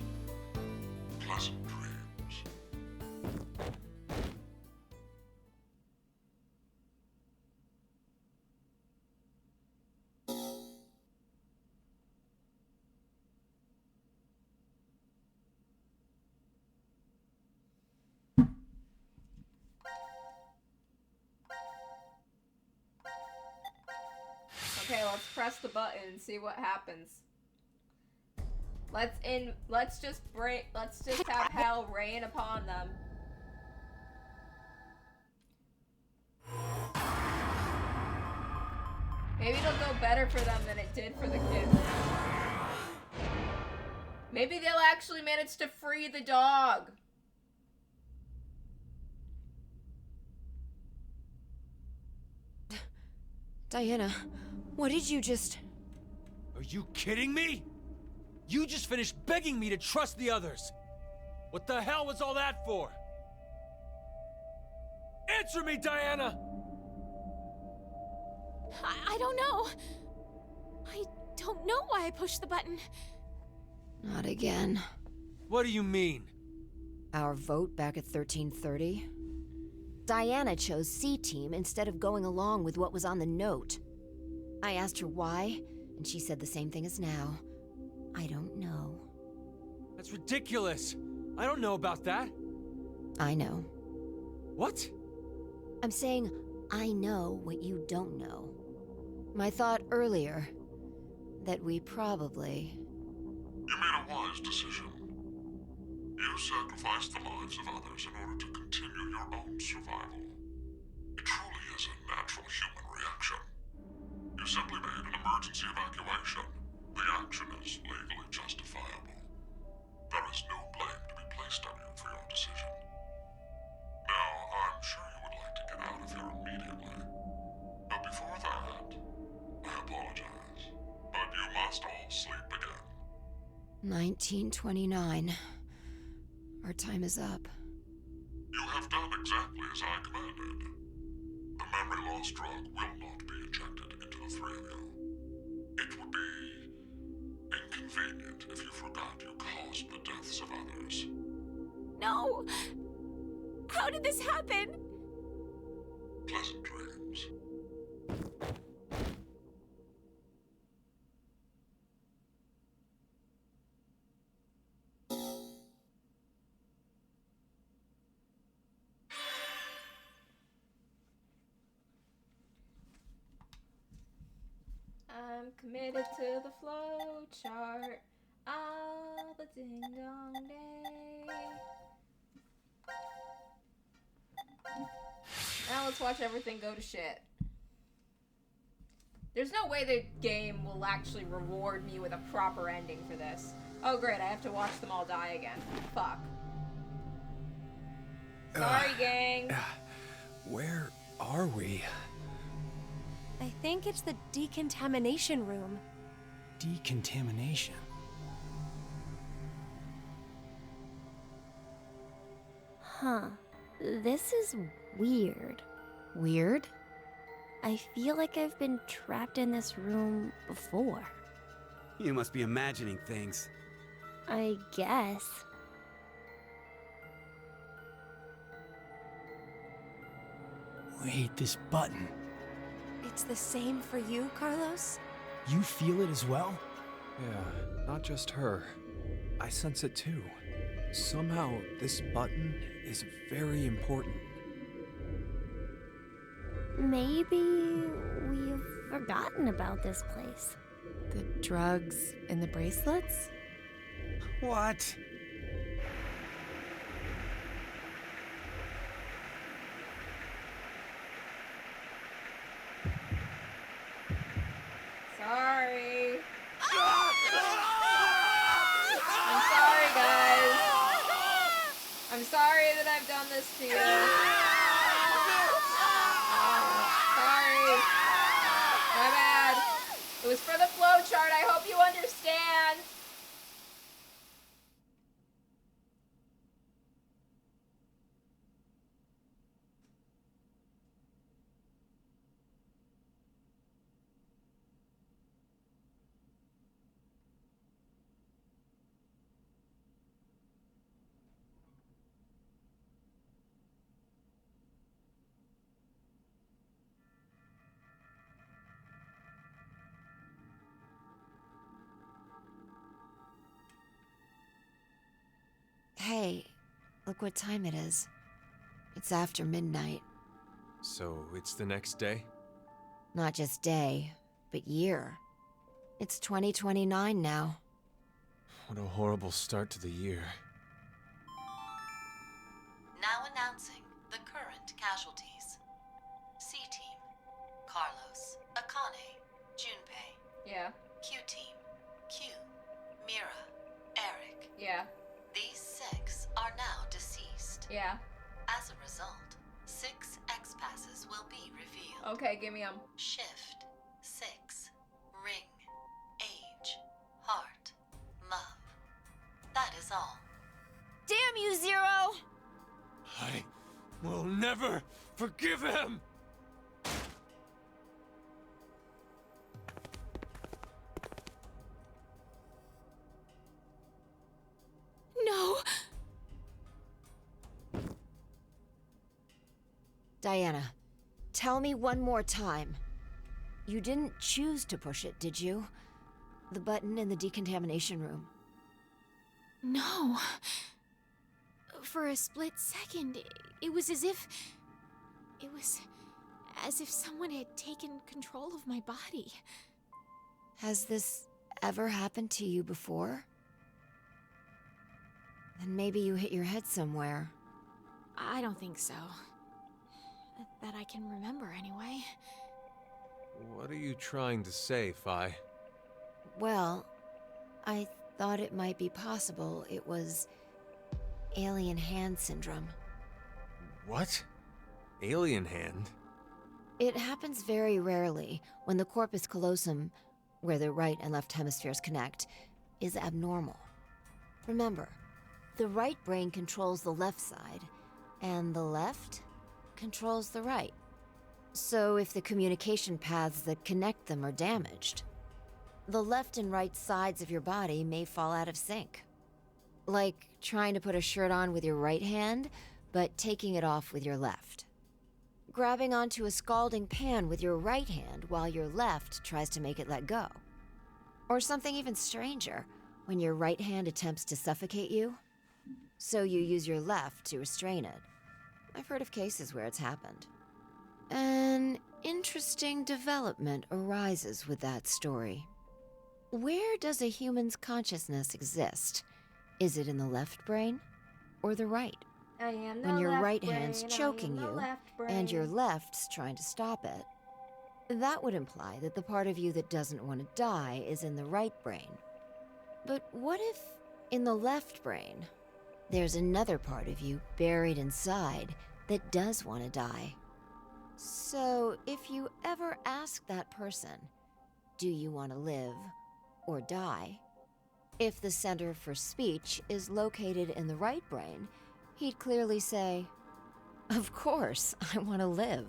Speaker 5: Pleasant dreams.
Speaker 1: Okay, let's press the button and see what happens. Let's just have hell rain upon them. Maybe it'll go better for them than it did for the kids. Maybe they'll actually manage to free the dog.
Speaker 7: Diana, what did you just...
Speaker 6: Are you kidding me? You just finished begging me to trust the others. What the hell was all that for? Answer me, Diana!
Speaker 8: I don't know. I don't know why I pushed the button.
Speaker 7: Not again.
Speaker 6: What do you mean?
Speaker 7: Our vote back at 1330? Diana chose C-Team instead of going along with what was on the note. I asked her why, and she said the same thing as now. I don't know.
Speaker 6: That's ridiculous. I don't know about that.
Speaker 7: I know.
Speaker 6: What?
Speaker 7: I'm saying I know what you don't know. My thought earlier, that we probably...
Speaker 5: You made a wise decision. You sacrificed the lives of others in order to continue your own survival. It truly is a natural human reaction. You simply made an emergency evacuation. The action is legally justifiable. There is no blame to be placed on you for your decision. Now, I'm sure you would like to get out of here immediately. But before that, I apologize. But you must all sleep again.
Speaker 7: 1929. Our time is up.
Speaker 5: You have done exactly as I commanded. The memory loss drug will not be injected into the three of you. It would be inconvenient if you forgot you caused the deaths of others.
Speaker 8: No! How did this happen?
Speaker 5: Pleasant dreams.
Speaker 1: I'm committed to the flow chart all the ding dong day. Now let's watch everything go to shit. There's no way the game will actually reward me with a proper ending for this. Oh great, I have to watch them all die again. Fuck. Sorry, gang.
Speaker 9: Where are we?
Speaker 4: I think it's the decontamination room.
Speaker 9: Decontamination.
Speaker 4: Huh. This is weird.
Speaker 7: Weird?
Speaker 4: I feel like I've been trapped in this room before.
Speaker 2: You must be imagining things.
Speaker 4: I guess.
Speaker 9: Wait, this button.
Speaker 4: It's the same for you, Carlos?
Speaker 9: You feel it as well?
Speaker 6: Yeah, not just her. I sense it too. Somehow, this button is very important.
Speaker 4: Maybe we've forgotten about this place.
Speaker 3: The drugs and the bracelets?
Speaker 2: What?
Speaker 1: Sorry. I'm sorry, guys. I'm sorry that I've done this to you. Sorry. My bad. It was for the flowchart. I hope you understand.
Speaker 7: Hey, look what time it is. It's after midnight.
Speaker 6: So, it's the next day?
Speaker 7: Not just day, but year. It's 2029 now.
Speaker 6: What a horrible start to the year.
Speaker 10: Now announcing the current casualties. C-Team, Carlos, Akane, Junpei.
Speaker 1: Yeah.
Speaker 10: Q-Team, Q, Mira, Eric.
Speaker 1: Yeah.
Speaker 10: These 6 are now deceased.
Speaker 1: Yeah.
Speaker 10: As a result, 6 X-passes will be revealed.
Speaker 1: Okay, give me them.
Speaker 10: Shift, 6, ring, age, heart, love. That is all.
Speaker 7: Damn you, Zero!
Speaker 6: I will never forgive him!
Speaker 7: Diana, tell me one more time. You didn't choose to push it, did you? The button in the decontamination room.
Speaker 8: No. For a split second, it was as if... It was as if someone had taken control of my body.
Speaker 7: Has this ever happened to you before? Then maybe you hit your head somewhere.
Speaker 8: I don't think so. That I can remember, anyway.
Speaker 6: What are you trying to say, Phi?
Speaker 7: Well, I thought it might be possible it was alien hand syndrome.
Speaker 6: What? Alien hand?
Speaker 7: It happens very rarely when the corpus callosum, where the right and left hemispheres connect, is abnormal. Remember, the right brain controls the left side, and the left controls the right. So if the communication paths that connect them are damaged, the left and right sides of your body may fall out of sync. Like trying to put a shirt on with your right hand, but taking it off with your left. Grabbing onto a scalding pan with your right hand while your left tries to make it let go. Or something even stranger, when your right hand attempts to suffocate you, so you use your left to restrain it. I've heard of cases where it's happened. An interesting development arises with that story. Where does a human's consciousness exist? Is it in the left brain or the right?
Speaker 1: I am the
Speaker 7: When your
Speaker 1: left
Speaker 7: right
Speaker 1: brain,
Speaker 7: hand's
Speaker 1: I am
Speaker 7: choking
Speaker 1: the
Speaker 7: you,
Speaker 1: left
Speaker 7: and your
Speaker 1: brain.
Speaker 7: left's trying to stop it, that would imply that the part of you that doesn't want to die is in the right brain. But what if, in the left brain, there's another part of you buried inside that does want to die? So, if you ever ask that person, do you want to live or die? If the center for speech is located in the right brain, he'd clearly say, of course, I want to live.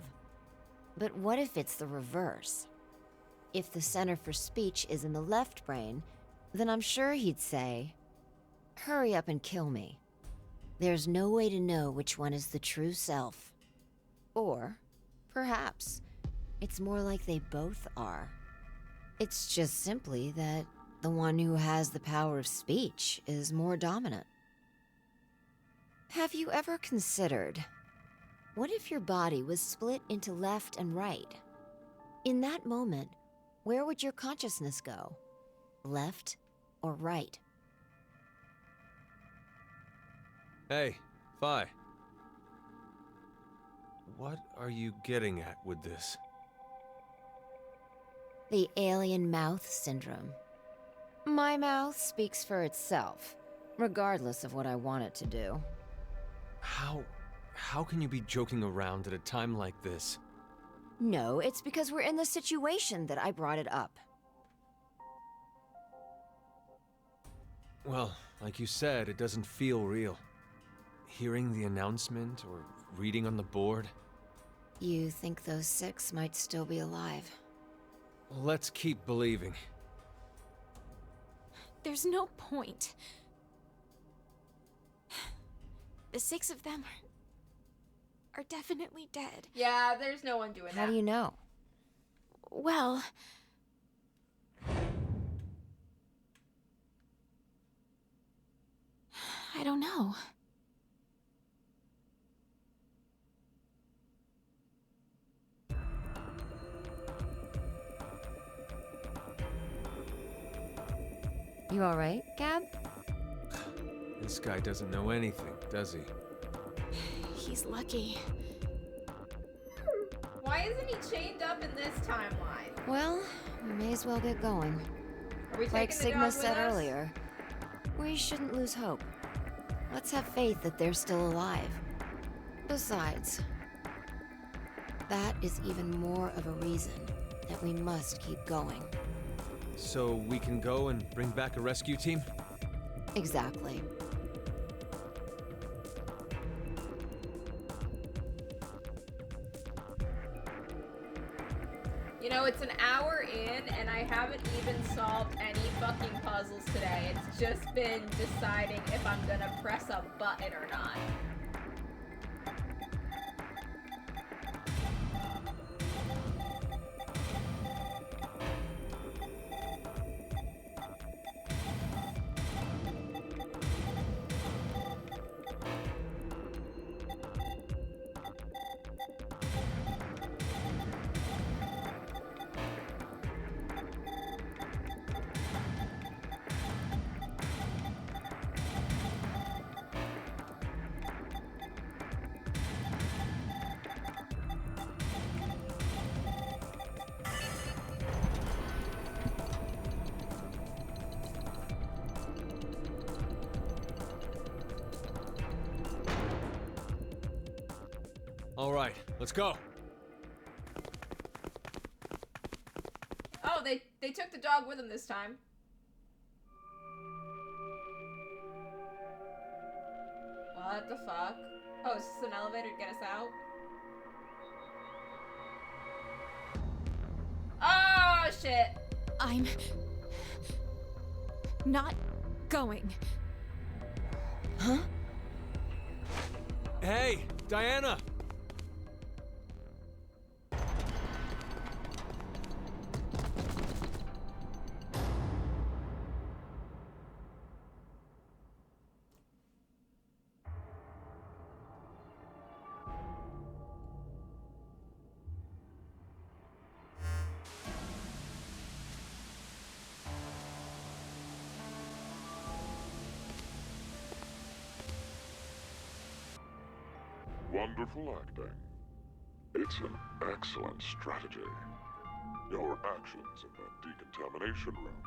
Speaker 7: But what if it's the reverse? If the center for speech is in the left brain, then I'm sure he'd say, hurry up and kill me. There's no way to know which one is the true self. Or, perhaps, it's more like they both are. It's just simply that the one who has the power of speech is more dominant. Have you ever considered, what if your body was split into left and right? In that moment, where would your consciousness go? Left or right?
Speaker 6: Hey, Phi. What are you getting at with this?
Speaker 7: The alien mouth syndrome. My mouth speaks for itself, regardless of what I want it to do.
Speaker 6: How can you be joking around at a time like this?
Speaker 7: No, it's because we're in the situation that I brought it up.
Speaker 6: Well, like you said, it doesn't feel real. Hearing the announcement or reading on the board.
Speaker 7: You think those 6 might still be alive?
Speaker 6: Let's keep believing.
Speaker 8: There's no point. The 6 of them are definitely dead.
Speaker 1: Yeah, there's no one doing that.
Speaker 7: How do you know?
Speaker 8: Well... I don't know.
Speaker 7: You alright, Gab?
Speaker 6: This guy doesn't know anything, does he?
Speaker 8: He's lucky.
Speaker 1: Why isn't he chained up in this timeline?
Speaker 7: Well, we may as well get going.
Speaker 1: Are we
Speaker 7: Like
Speaker 1: taking the
Speaker 7: Sigma
Speaker 1: dog with
Speaker 7: said
Speaker 1: us?
Speaker 7: earlier, we shouldn't lose hope. Let's have faith that they're still alive. Besides, that is even more of a reason that we must keep going.
Speaker 6: So we can go and bring back a rescue team?
Speaker 7: Exactly.
Speaker 1: You know, it's an hour in, and I haven't even solved any fucking puzzles today. It's just been deciding if I'm gonna press a button or not.
Speaker 6: All right, let's go.
Speaker 1: Oh, they took the dog with them this time. What the fuck? Oh, is this an elevator to get us out? Oh, shit.
Speaker 8: I'm not going.
Speaker 7: Huh?
Speaker 6: Hey, Diana!
Speaker 5: Wonderful acting. It's an excellent strategy. Your actions in that decontamination room.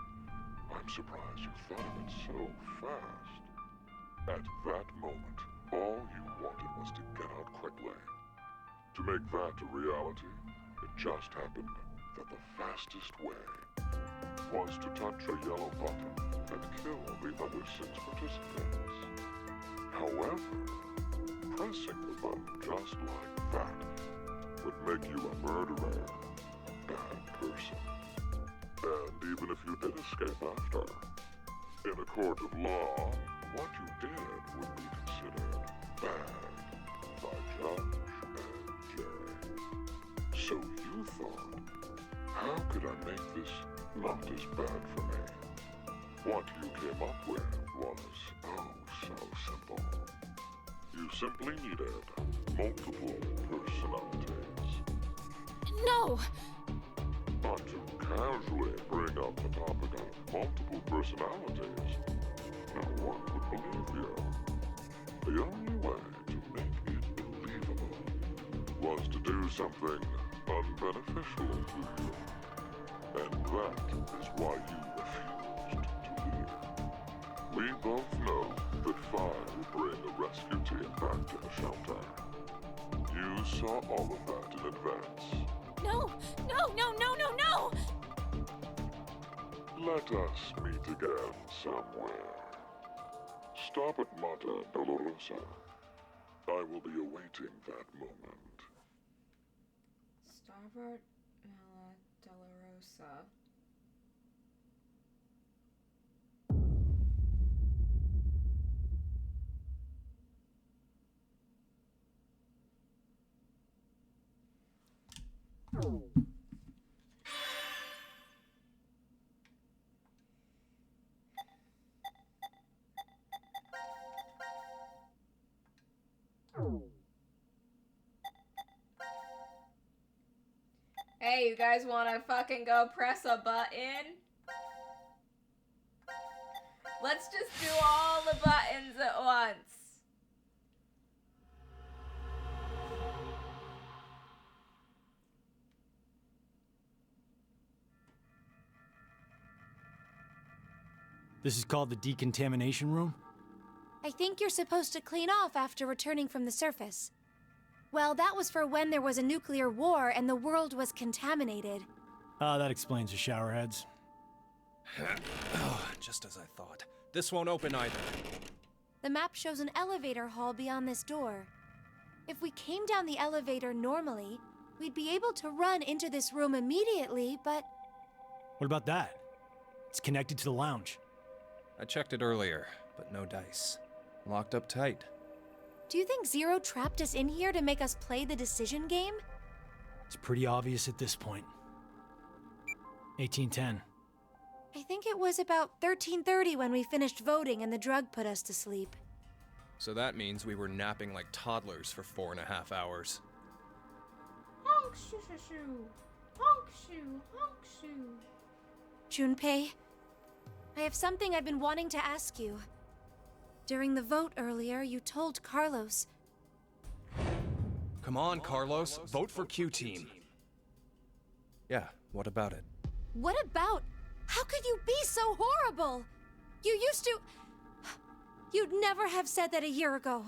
Speaker 5: I'm surprised you thought of it so fast. At that moment, all you wanted was to get out quickly. To make that a reality, it just happened that the fastest way was to touch a yellow button and kill the other 6 participants. However, pressing the button just like that would make you a murderer, a bad person. And even if you did escape after, in a court of law, what you did would be considered bad by judge and jury. So you thought, how could I make this not as bad for me? What you came up with was, oh, so simple. You simply needed multiple personalities.
Speaker 8: No!
Speaker 5: Not to casually bring up the topic of multiple personalities. No one would believe you. The only way to make it believable was to do something unbeneficial to you. And that is why you refused to leave. We both know that fire will bring a rescue team back to the shelter. You saw all of that in advance.
Speaker 8: No! No, no, no, no, no!
Speaker 5: Let us meet again somewhere. Stop at Mata Dolorosa. I will be awaiting that moment.
Speaker 1: Starboard Mala Dolorosa. Hey, you guys wanna fucking go press a button? Let's just do all the buttons at once.
Speaker 9: This is called the decontamination room?
Speaker 4: I think you're supposed to clean off after returning from the surface. Well, that was for when there was a nuclear war and the world was contaminated.
Speaker 9: Ah, that explains the showerheads.
Speaker 6: Oh, just as I thought. This won't open either.
Speaker 4: The map shows an elevator hall beyond this door. If we came down the elevator normally, we'd be able to run into this room immediately, but...
Speaker 9: What about that? It's connected to the lounge.
Speaker 6: I checked it earlier, but no dice. Locked up tight.
Speaker 4: Do you think Zero trapped us in here to make us play the decision game?
Speaker 9: It's pretty obvious at this point. 1810.
Speaker 4: I think it was about 13:30 when we finished voting and the drug put us to sleep.
Speaker 6: So that means we were napping like toddlers for 4.5 hours.
Speaker 1: Honk shoo shoo shoo. Honk shoo, honk shoo.
Speaker 4: Junpei, I have something I've been wanting to ask you. During the vote earlier, you told Carlos.
Speaker 6: Come on, Carlos. Vote for Q Team. Yeah, what about it?
Speaker 4: What about? How could you be so horrible? You used to... You'd never have said that a year ago.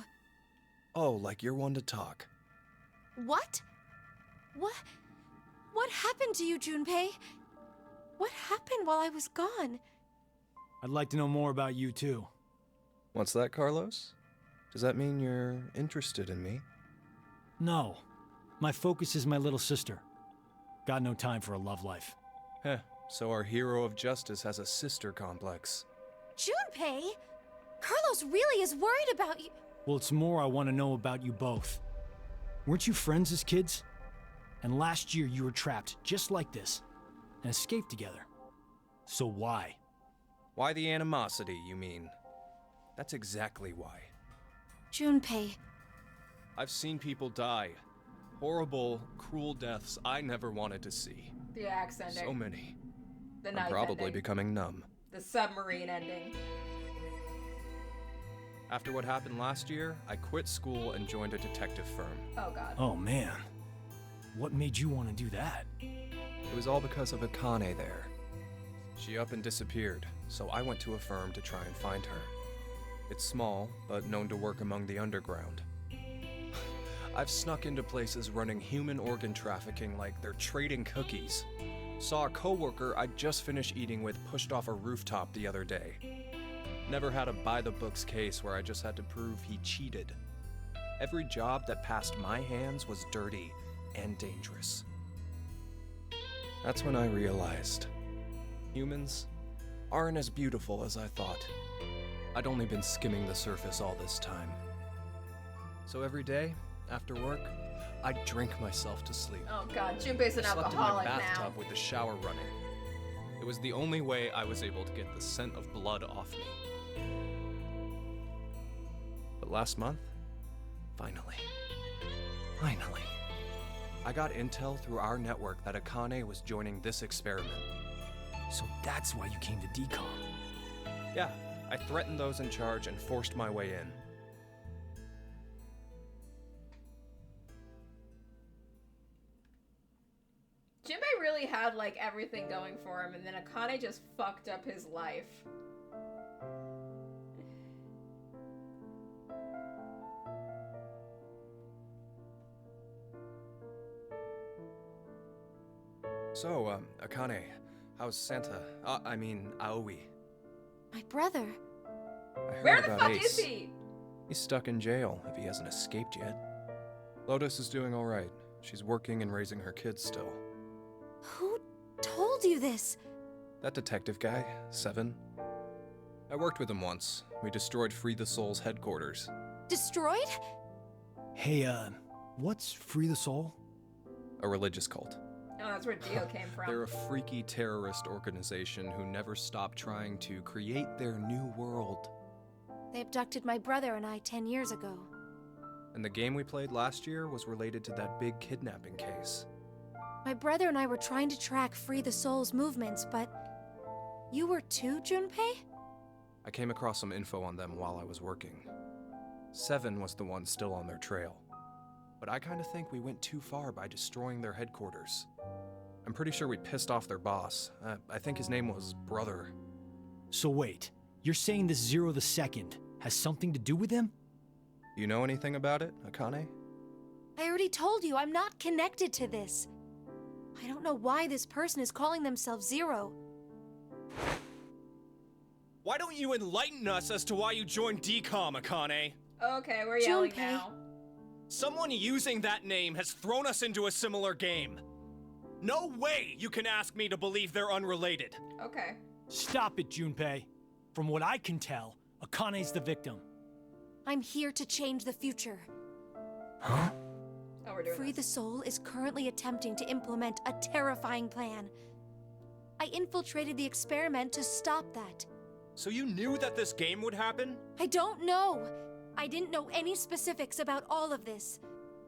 Speaker 6: Oh, like you're one to talk.
Speaker 8: What? What happened to you, Junpei? What happened while I was gone?
Speaker 9: I'd like to know more about you, too.
Speaker 11: What's that, Carlos? Does that mean you're interested in me?
Speaker 9: No. My focus is my little sister. Got no time for a love life.
Speaker 11: Heh, so our hero of justice has a sister complex.
Speaker 8: Junpei? Carlos really is worried about you.
Speaker 9: Well, it's more I want to know about you both. Weren't you friends as kids? And last year you were trapped just like this and escaped together. So why?
Speaker 11: Why the animosity, you mean? That's exactly why.
Speaker 8: Junpei.
Speaker 11: I've seen people die. Horrible, cruel deaths I never wanted to see.
Speaker 1: The axe ending.
Speaker 11: So many.
Speaker 1: The
Speaker 11: I'm
Speaker 1: knife
Speaker 11: probably
Speaker 1: ending.
Speaker 11: becoming numb.
Speaker 1: The submarine ending.
Speaker 11: After what happened last year, I quit school and joined a detective firm.
Speaker 1: Oh god.
Speaker 9: Oh man. What made you want to do that?
Speaker 11: It was all because of Akane there. She up and disappeared, so I went to a firm to try and find her. It's small, but known to work among the underground. I've snuck into places running human organ trafficking like they're trading cookies. Saw a coworker I'd just finished eating with pushed off a rooftop the other day. Never had a by-the-books case where I just had to prove he cheated. Every job that passed my hands was dirty and dangerous. That's when I realized humans aren't as beautiful as I thought. I'd only been skimming the surface all this time. So every day, after work, I'd drink myself to sleep.
Speaker 1: Oh god, Junpei's an
Speaker 11: I slept in
Speaker 1: alcoholic
Speaker 11: my bathtub
Speaker 1: now.
Speaker 11: with the shower running. It was the only way I was able to get the scent of blood off me. But last month, finally, I got intel through our network that Akane was joining this experiment.
Speaker 9: So that's why you came to DCOM.
Speaker 11: Yeah, I threatened those in charge and forced my way in.
Speaker 1: Junpei really had like everything going for him, and then Akane just fucked up his life.
Speaker 11: So, Akane, how's Santa? Aoi.
Speaker 8: My brother.
Speaker 11: I heard
Speaker 1: Where the
Speaker 11: about
Speaker 1: fuck
Speaker 11: Ace.
Speaker 1: is he?
Speaker 11: He's stuck in jail, if he hasn't escaped yet. Lotus is doing alright. She's working and raising her kids still.
Speaker 8: Who told you this?
Speaker 11: That detective guy, Seven. I worked with him once. We destroyed Free the Soul's headquarters.
Speaker 8: Destroyed?
Speaker 9: Hey, what's Free the Soul?
Speaker 11: A religious cult.
Speaker 1: Oh, that's where Dio came from.
Speaker 11: They're a freaky terrorist organization who never stopped trying to create their new world.
Speaker 8: They abducted my brother and I 10 years ago.
Speaker 11: And the game we played last year was related to that big kidnapping case.
Speaker 8: My brother and I were trying to track Free the Soul's movements, but... You were too, Junpei?
Speaker 11: I came across some info on them while I was working. Seven was the one still on their trail. But I kinda think we went too far by destroying their headquarters. I'm pretty sure we pissed off their boss. I think his name was Brother.
Speaker 9: So wait, you're saying this Zero the Second has something to do with him?
Speaker 11: You know anything about it, Akane?
Speaker 8: I already told you, I'm not connected to this. I don't know why this person is calling themselves Zero.
Speaker 11: Why don't you enlighten us as to why you joined DCOM, Akane?
Speaker 1: Okay, we're yelling
Speaker 8: Junpei.
Speaker 1: now.
Speaker 11: Someone using that name has thrown us into a similar game. No way you can ask me to believe they're unrelated.
Speaker 1: Okay.
Speaker 9: Stop it, Junpei. From what I can tell, Akane's the victim.
Speaker 8: I'm here to change the future.
Speaker 9: Huh?
Speaker 1: Oh, we're doing
Speaker 8: Free the
Speaker 1: this.
Speaker 8: Soul is currently attempting to implement a terrifying plan. I infiltrated the experiment to stop that.
Speaker 11: So you knew that this game would happen?
Speaker 8: I don't know. I didn't know any specifics about all of this.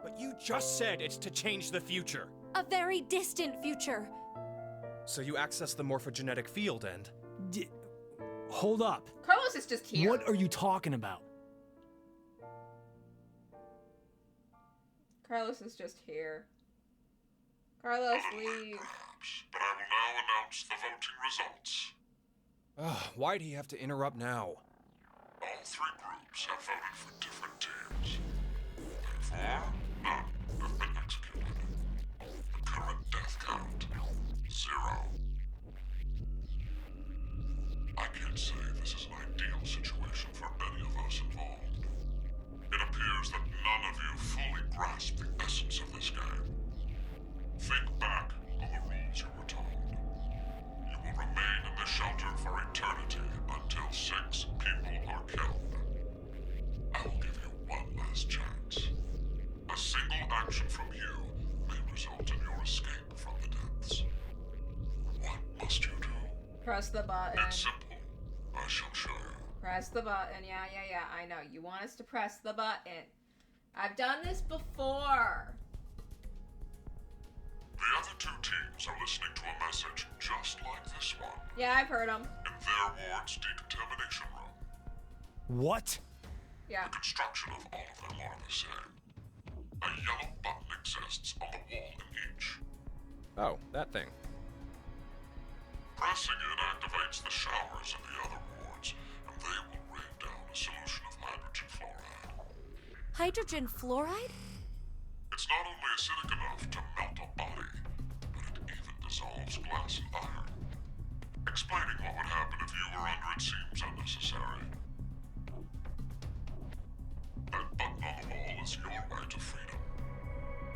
Speaker 11: But you just said it's to change the future.
Speaker 8: A very distant future.
Speaker 11: So you access the morphogenetic field and...
Speaker 9: Hold up.
Speaker 1: Carlos is just here.
Speaker 9: What are you talking about?
Speaker 1: Carlos is just here. Carlos, leave.
Speaker 5: Perhaps, but I will now announce the voting results.
Speaker 11: Why'd he have to interrupt now?
Speaker 5: All three groups have voted for different teams. Therefore, none have been 0. I can't say this is an ideal situation for any of us involved. It appears that none of you fully grasp the essence of this game. Think back on the rules you were told. You will remain in the shelter for eternity until 6 people are killed. I will give you one last chance. A single action from you may result in your escape from the depths. What must you do?
Speaker 1: Press the button.
Speaker 5: It's simple. I shall show you.
Speaker 1: Press the button. Yeah. I know. You want us to press the button. I've done this before.
Speaker 5: The other 2 teams are listening to a message just like this one
Speaker 1: Yeah, I've heard them.
Speaker 5: in their ward's decontamination room.
Speaker 9: What?
Speaker 1: Yeah.
Speaker 5: The construction of all of them are the same. A yellow button exists on the wall in each.
Speaker 11: Oh, that thing.
Speaker 5: Pressing it activates the showers in the other wards, and they will rain down a solution of hydrogen fluoride.
Speaker 4: Hydrogen fluoride?
Speaker 5: It's not only acidic enough to melt a body, but it even dissolves glass and iron. Explaining what would happen if you were under it seems unnecessary. That button on the wall is your way to freedom.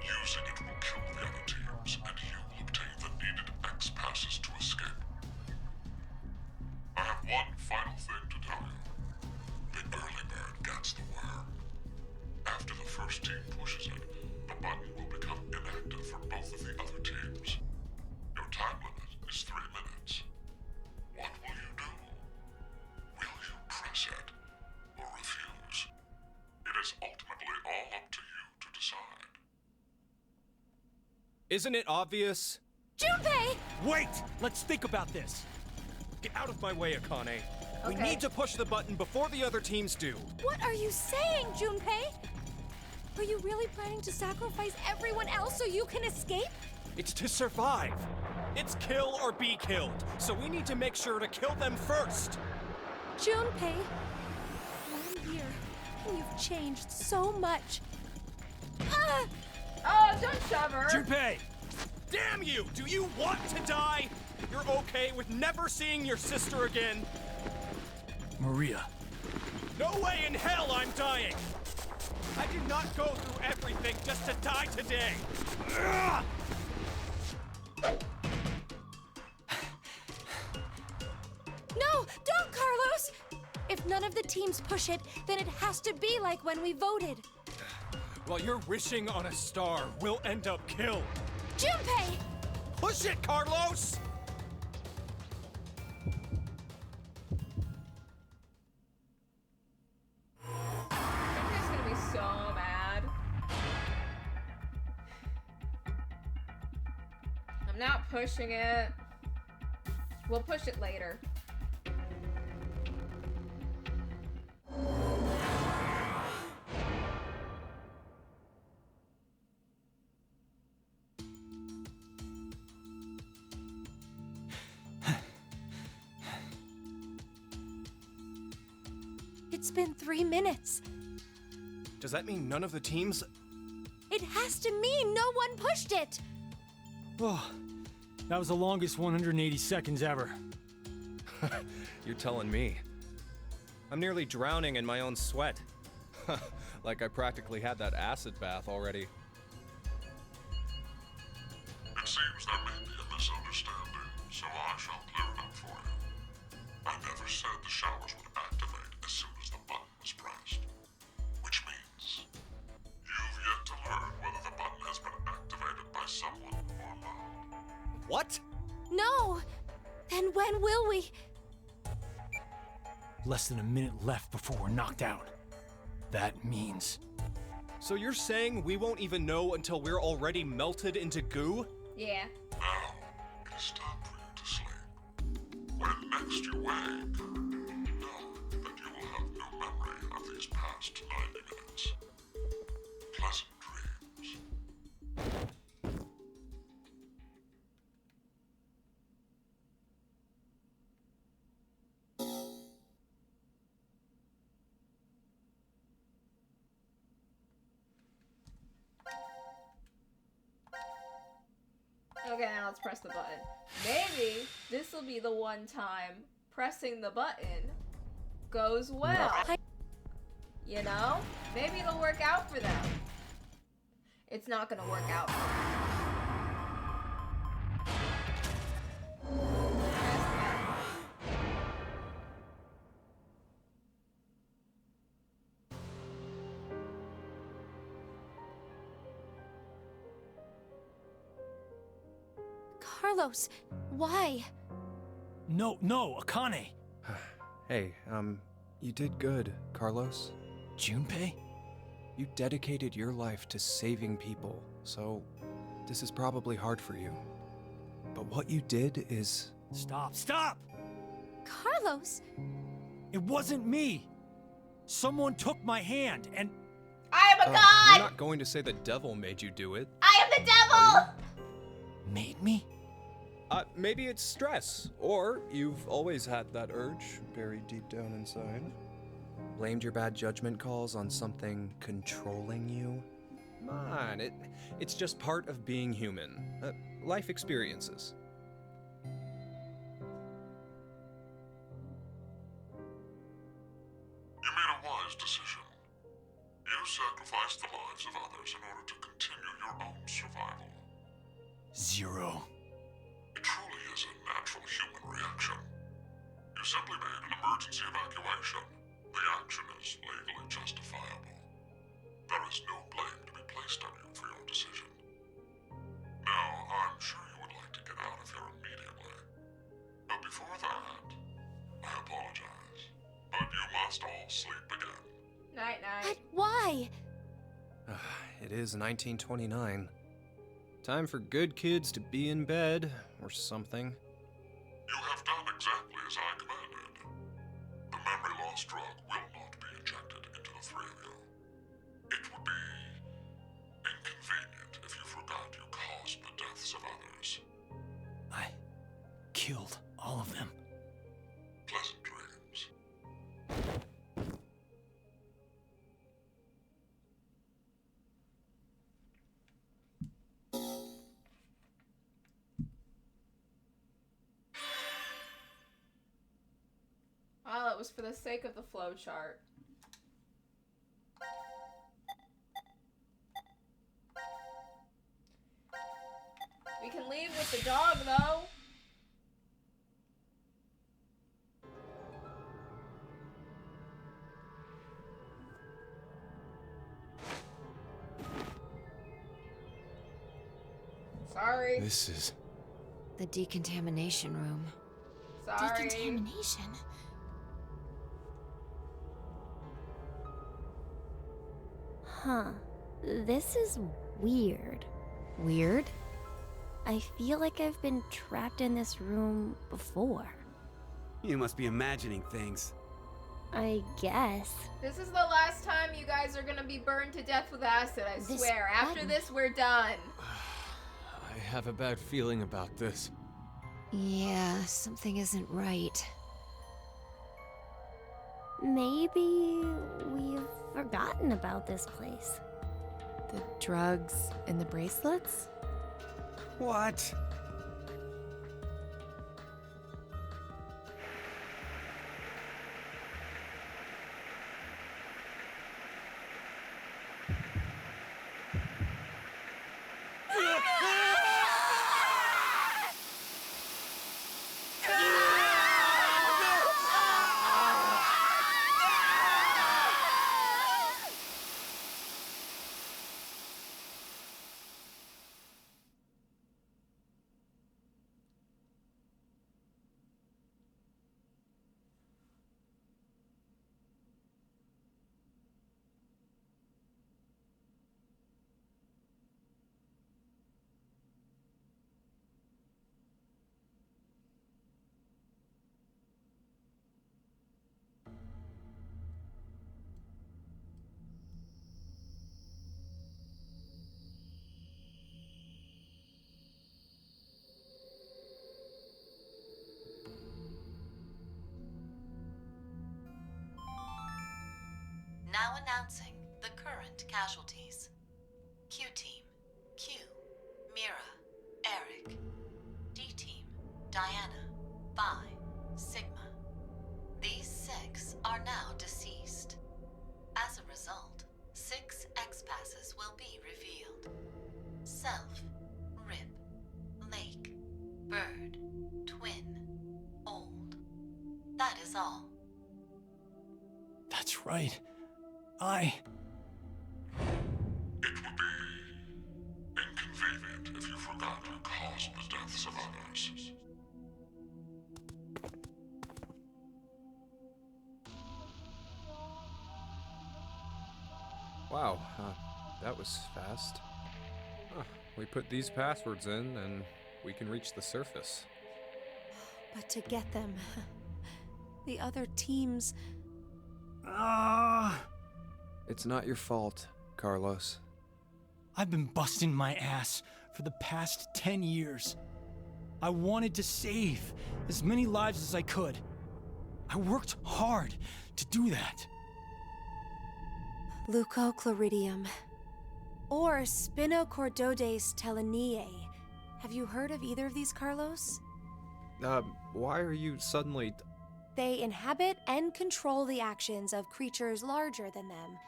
Speaker 5: Using it will kill the other teams, and you will obtain the needed X passes to escape. I have one final thing to tell you. The early bird gets the worm. After the first team pushes it, the button will become inactive for both of the other teams. Your time limit is 3 minutes. What will you do? Will you press it or refuse? It is ultimately all up to you to decide.
Speaker 11: Isn't it obvious?
Speaker 4: Junpei!
Speaker 9: Wait! Let's think about this.
Speaker 11: Get out of my way, Akane. We
Speaker 1: Okay.
Speaker 11: need to push the button before the other teams do.
Speaker 4: What are you saying, Junpei? Are you really planning to sacrifice everyone else so you can escape?
Speaker 11: It's to survive. It's kill or be killed. So we need to make sure to kill them first.
Speaker 4: Junpei, 1 year, and you've changed so much. Ah!
Speaker 1: Oh, don't shove her.
Speaker 9: Junpei!
Speaker 11: Damn you! Do you want to die? You're okay with never seeing your sister again?
Speaker 9: Maria.
Speaker 11: No way in hell I'm dying! I did not go through everything just to die today! Ugh!
Speaker 4: No, don't, Carlos! If none of the teams push it, then it has to be like when we voted.
Speaker 11: While you're wishing on a star, we'll end up killed.
Speaker 4: Junpei!
Speaker 11: Push it, Carlos!
Speaker 1: Junpei's gonna be so mad. I'm not pushing it. We'll push it later.
Speaker 4: It's been 3 minutes.
Speaker 11: Does that mean none of the teams?
Speaker 4: It has to mean no one pushed it.
Speaker 9: Oh, that was the longest 180 seconds ever.
Speaker 11: You're telling me. I'm nearly drowning in my own sweat. Like I practically had that acid bath already.
Speaker 5: It seems there may be a misunderstanding, so I shall clear it up for you. I never said the showers would activate as soon as the button was pressed. Which means you've yet to learn whether the button has been activated by someone or not.
Speaker 11: What?
Speaker 4: No! Then when will we?
Speaker 9: Less than a minute left before we're knocked out. That means...
Speaker 11: So you're saying we won't even know until we're already melted into goo?
Speaker 1: Yeah.
Speaker 5: Now, it is time for you to sleep. When next you wake, know that you will have no memory of these past 90 minutes. Pleasant dreams.
Speaker 1: Okay, now let's press the button. Maybe this will be the one time pressing the button goes well. You know? Maybe it'll work out for them. It's not gonna work out for them.
Speaker 8: Carlos, why?
Speaker 9: No, Akane.
Speaker 11: Hey, you did good, Carlos.
Speaker 9: Junpei?
Speaker 11: You dedicated your life to saving people, so this is probably hard for you. But what you did is...
Speaker 9: Stop!
Speaker 8: Carlos!
Speaker 9: It wasn't me! Someone took my hand and...
Speaker 1: I am a
Speaker 11: You're
Speaker 1: god!
Speaker 11: not going to say the devil made you do it.
Speaker 1: I am the devil!
Speaker 9: Made me?
Speaker 11: Maybe it's stress, or you've always had that urge buried deep down inside. Blamed your bad judgment calls on something controlling you? Come on, it's just part of being human. Life experiences.
Speaker 5: You made a wise decision. You sacrificed the lives of others in order to continue your own survival.
Speaker 9: Zero.
Speaker 5: It truly is a natural human reaction. You simply made an emergency evacuation. The action is legally justifiable. There is no blame to be placed on you for your decision. Now, I'm sure you would like to get out of here immediately. But before that, I apologize. But you must all sleep again.
Speaker 1: Night night.
Speaker 8: But why?
Speaker 11: It is 1929. Time for good kids to be in bed, or something.
Speaker 5: You have done exactly as I commanded. The memory loss drug will not be injected into the three of you. It would be inconvenient if you forgot you caused the deaths of others.
Speaker 9: I killed all of them.
Speaker 5: Pleasant dreams.
Speaker 1: Well, it was for the sake of the flowchart. We can leave with the dog, though. Sorry.
Speaker 6: This is...
Speaker 7: The decontamination room.
Speaker 1: Sorry.
Speaker 8: Decontamination?
Speaker 4: Huh. This is weird.
Speaker 7: Weird?
Speaker 4: I feel like I've been trapped in this room before.
Speaker 2: You must be imagining things.
Speaker 4: I guess.
Speaker 1: This is the last time you guys are gonna be burned to death with acid, I
Speaker 8: This
Speaker 1: swear. After
Speaker 8: button.
Speaker 1: this, we're done.
Speaker 6: I have a bad feeling about this.
Speaker 7: Yeah, something isn't right.
Speaker 4: Maybe we've forgotten about this place.
Speaker 3: The drugs and the bracelets?
Speaker 2: What?
Speaker 10: Now announcing the current casualties. Q Team, Q, Mira, Eric, Diana, Phi, Sigma. These 6 are now deceased. As a result, 6 X-passes will be revealed. Self, Rip, Lake, Bird, Twin, Old. That is all.
Speaker 9: That's right.
Speaker 5: It would be inconvenient if you forgot to cause the deaths of others.
Speaker 11: Wow, that was fast. We put these passwords in, and we can reach the surface.
Speaker 4: But to get them, the other teams.
Speaker 11: It's not your fault, Carlos.
Speaker 9: I've been busting my ass for the past 10 years. I wanted to save as many lives as I could. I worked hard to do that.
Speaker 4: Leucochloridium. Or Spinochordodes teleniae. Have you heard of either of these, Carlos?
Speaker 11: Why are you suddenly...
Speaker 4: They inhabit and control the actions of creatures larger than them.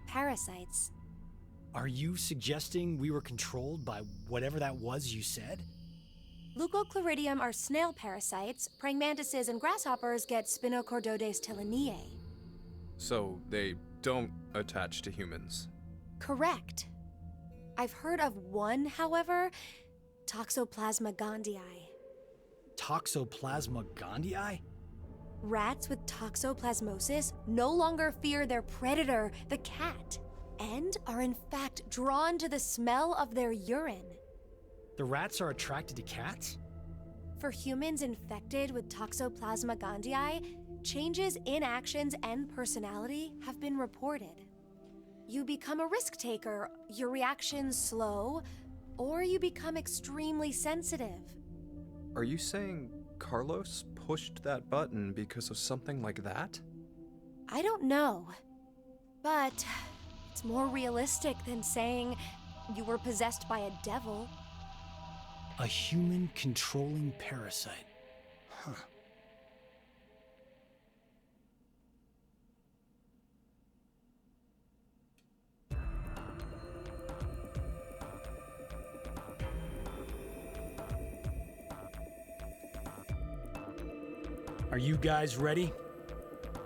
Speaker 4: Parasites.
Speaker 9: Are you suggesting we were controlled by whatever that was you said?
Speaker 4: Leucochloridium are snail parasites. Praying mantises and grasshoppers get Spinochordodes teleniae.
Speaker 11: So they don't attach to humans?
Speaker 4: Correct. I've heard of one, however, Toxoplasma gondii.
Speaker 9: Toxoplasma gondii?
Speaker 4: Rats with toxoplasmosis no longer fear their predator, the cat, and are in fact drawn to the smell of their urine.
Speaker 9: The rats are attracted to cats?
Speaker 4: For humans infected with Toxoplasma gondii, changes in actions and personality have been reported. You become a risk taker, your reactions slow, or you become extremely sensitive.
Speaker 11: Are you saying Carlos pushed that button because of something like that?
Speaker 4: I don't know, but it's more realistic than saying you were possessed by a devil.
Speaker 9: A human controlling parasite. Huh. Are you guys ready?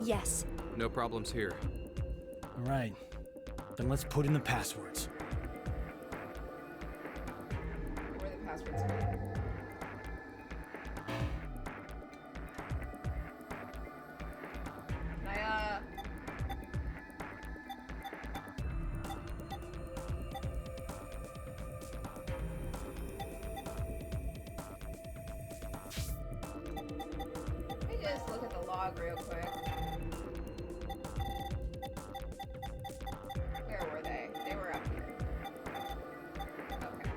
Speaker 4: Yes.
Speaker 11: No problems here.
Speaker 9: All right. Then let's put in the passwords.
Speaker 1: Where are the passwords going? Can I, Let me just look at the log real quick. Where were they? They were up here. Okay.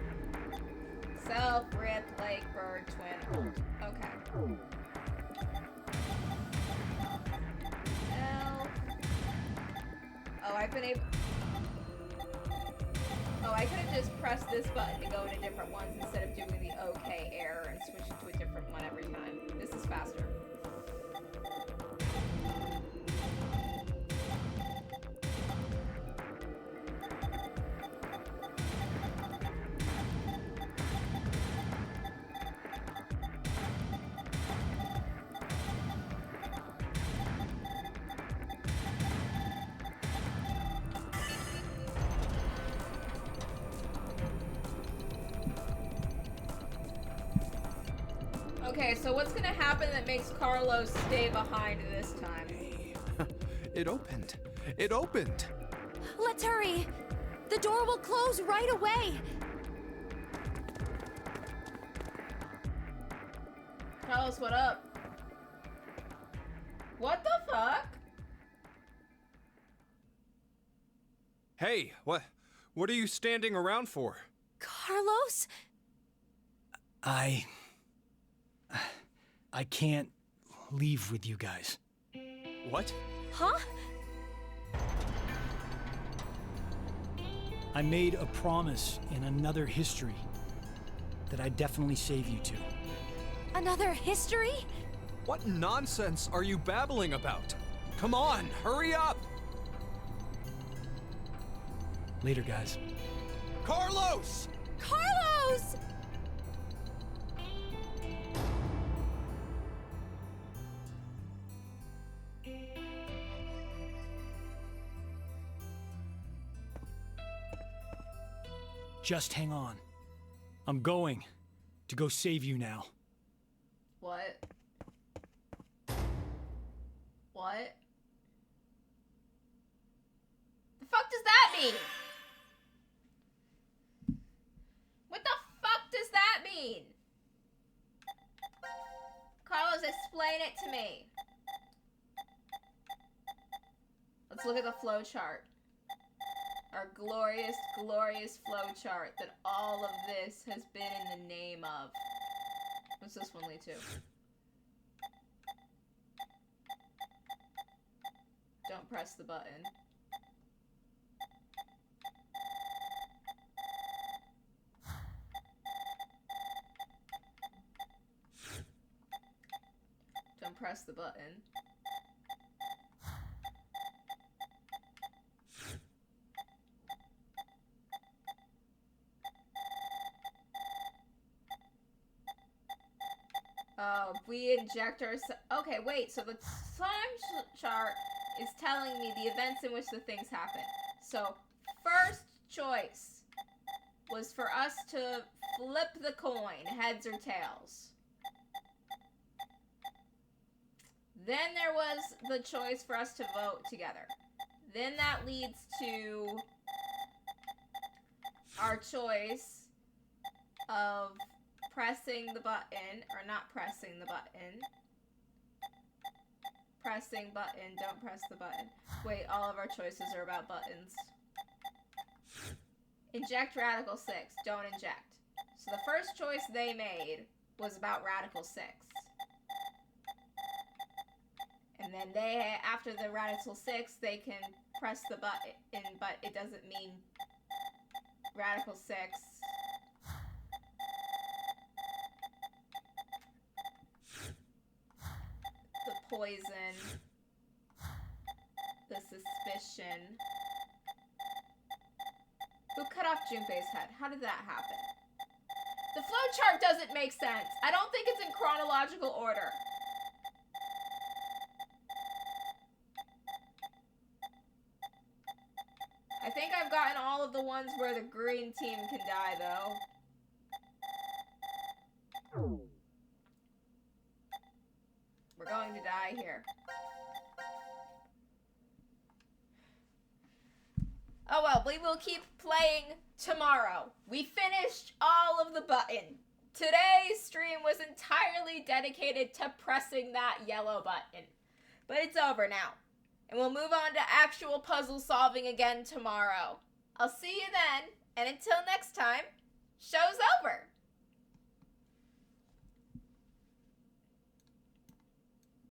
Speaker 1: Self, Rip, Lake, Bird, Twin, Old. Okay. Elf. Oh, I've been able... Oh, I could have just pressed this button to go into different ones instead of doing the OK error and switch it to a different one every time. This is faster. Okay, so what's gonna happen that makes Carlos stay behind this time?
Speaker 11: It opened. It opened.
Speaker 4: Let's hurry! The door will close right away!
Speaker 1: Carlos, what up? What the fuck?
Speaker 11: Hey, what are you standing around for?
Speaker 4: Carlos?
Speaker 9: I can't leave with you guys.
Speaker 11: What?
Speaker 4: Huh?
Speaker 9: I made a promise in another history that I'd definitely save you two.
Speaker 4: Another history?
Speaker 11: What nonsense are you babbling about? Come on, hurry up!
Speaker 9: Later, guys.
Speaker 11: Carlos!
Speaker 4: Carlos!
Speaker 9: Just hang on. I'm going to go save you now.
Speaker 1: What? What? The fuck does that mean? What the fuck does that mean? Carlos, explain it to me. Let's look at the flow chart. Our glorious, glorious flow chart that all of this has been in the name of. What's this one lead to? Don't press the button. Don't press the button. Oh, we inject our... Okay, wait, so the time chart is telling me the events in which the things happen. So, first choice was for us to flip the coin, heads or tails. Then there was the choice for us to vote together. Then that leads to our choice of pressing the button or not pressing the button. Pressing button, don't press the button. Wait, all of our choices are about buttons. Inject Radical 6, don't inject. So the first choice they made was about Radical 6. And then they, after the Radical 6, they can press the button, but it doesn't mean Radical 6. The poison. The suspicion. Who cut off Junpei's head? How did that happen? The flowchart doesn't make sense. I don't think it's in chronological order. I think I've gotten all of the ones where the green team can die, though. We're going to die here. Oh well, we will keep playing tomorrow. We finished all of the button. Today's stream was entirely dedicated to pressing that yellow button. But it's over now. And we'll move on to actual puzzle solving again tomorrow. I'll see you then, and until next time, show's over.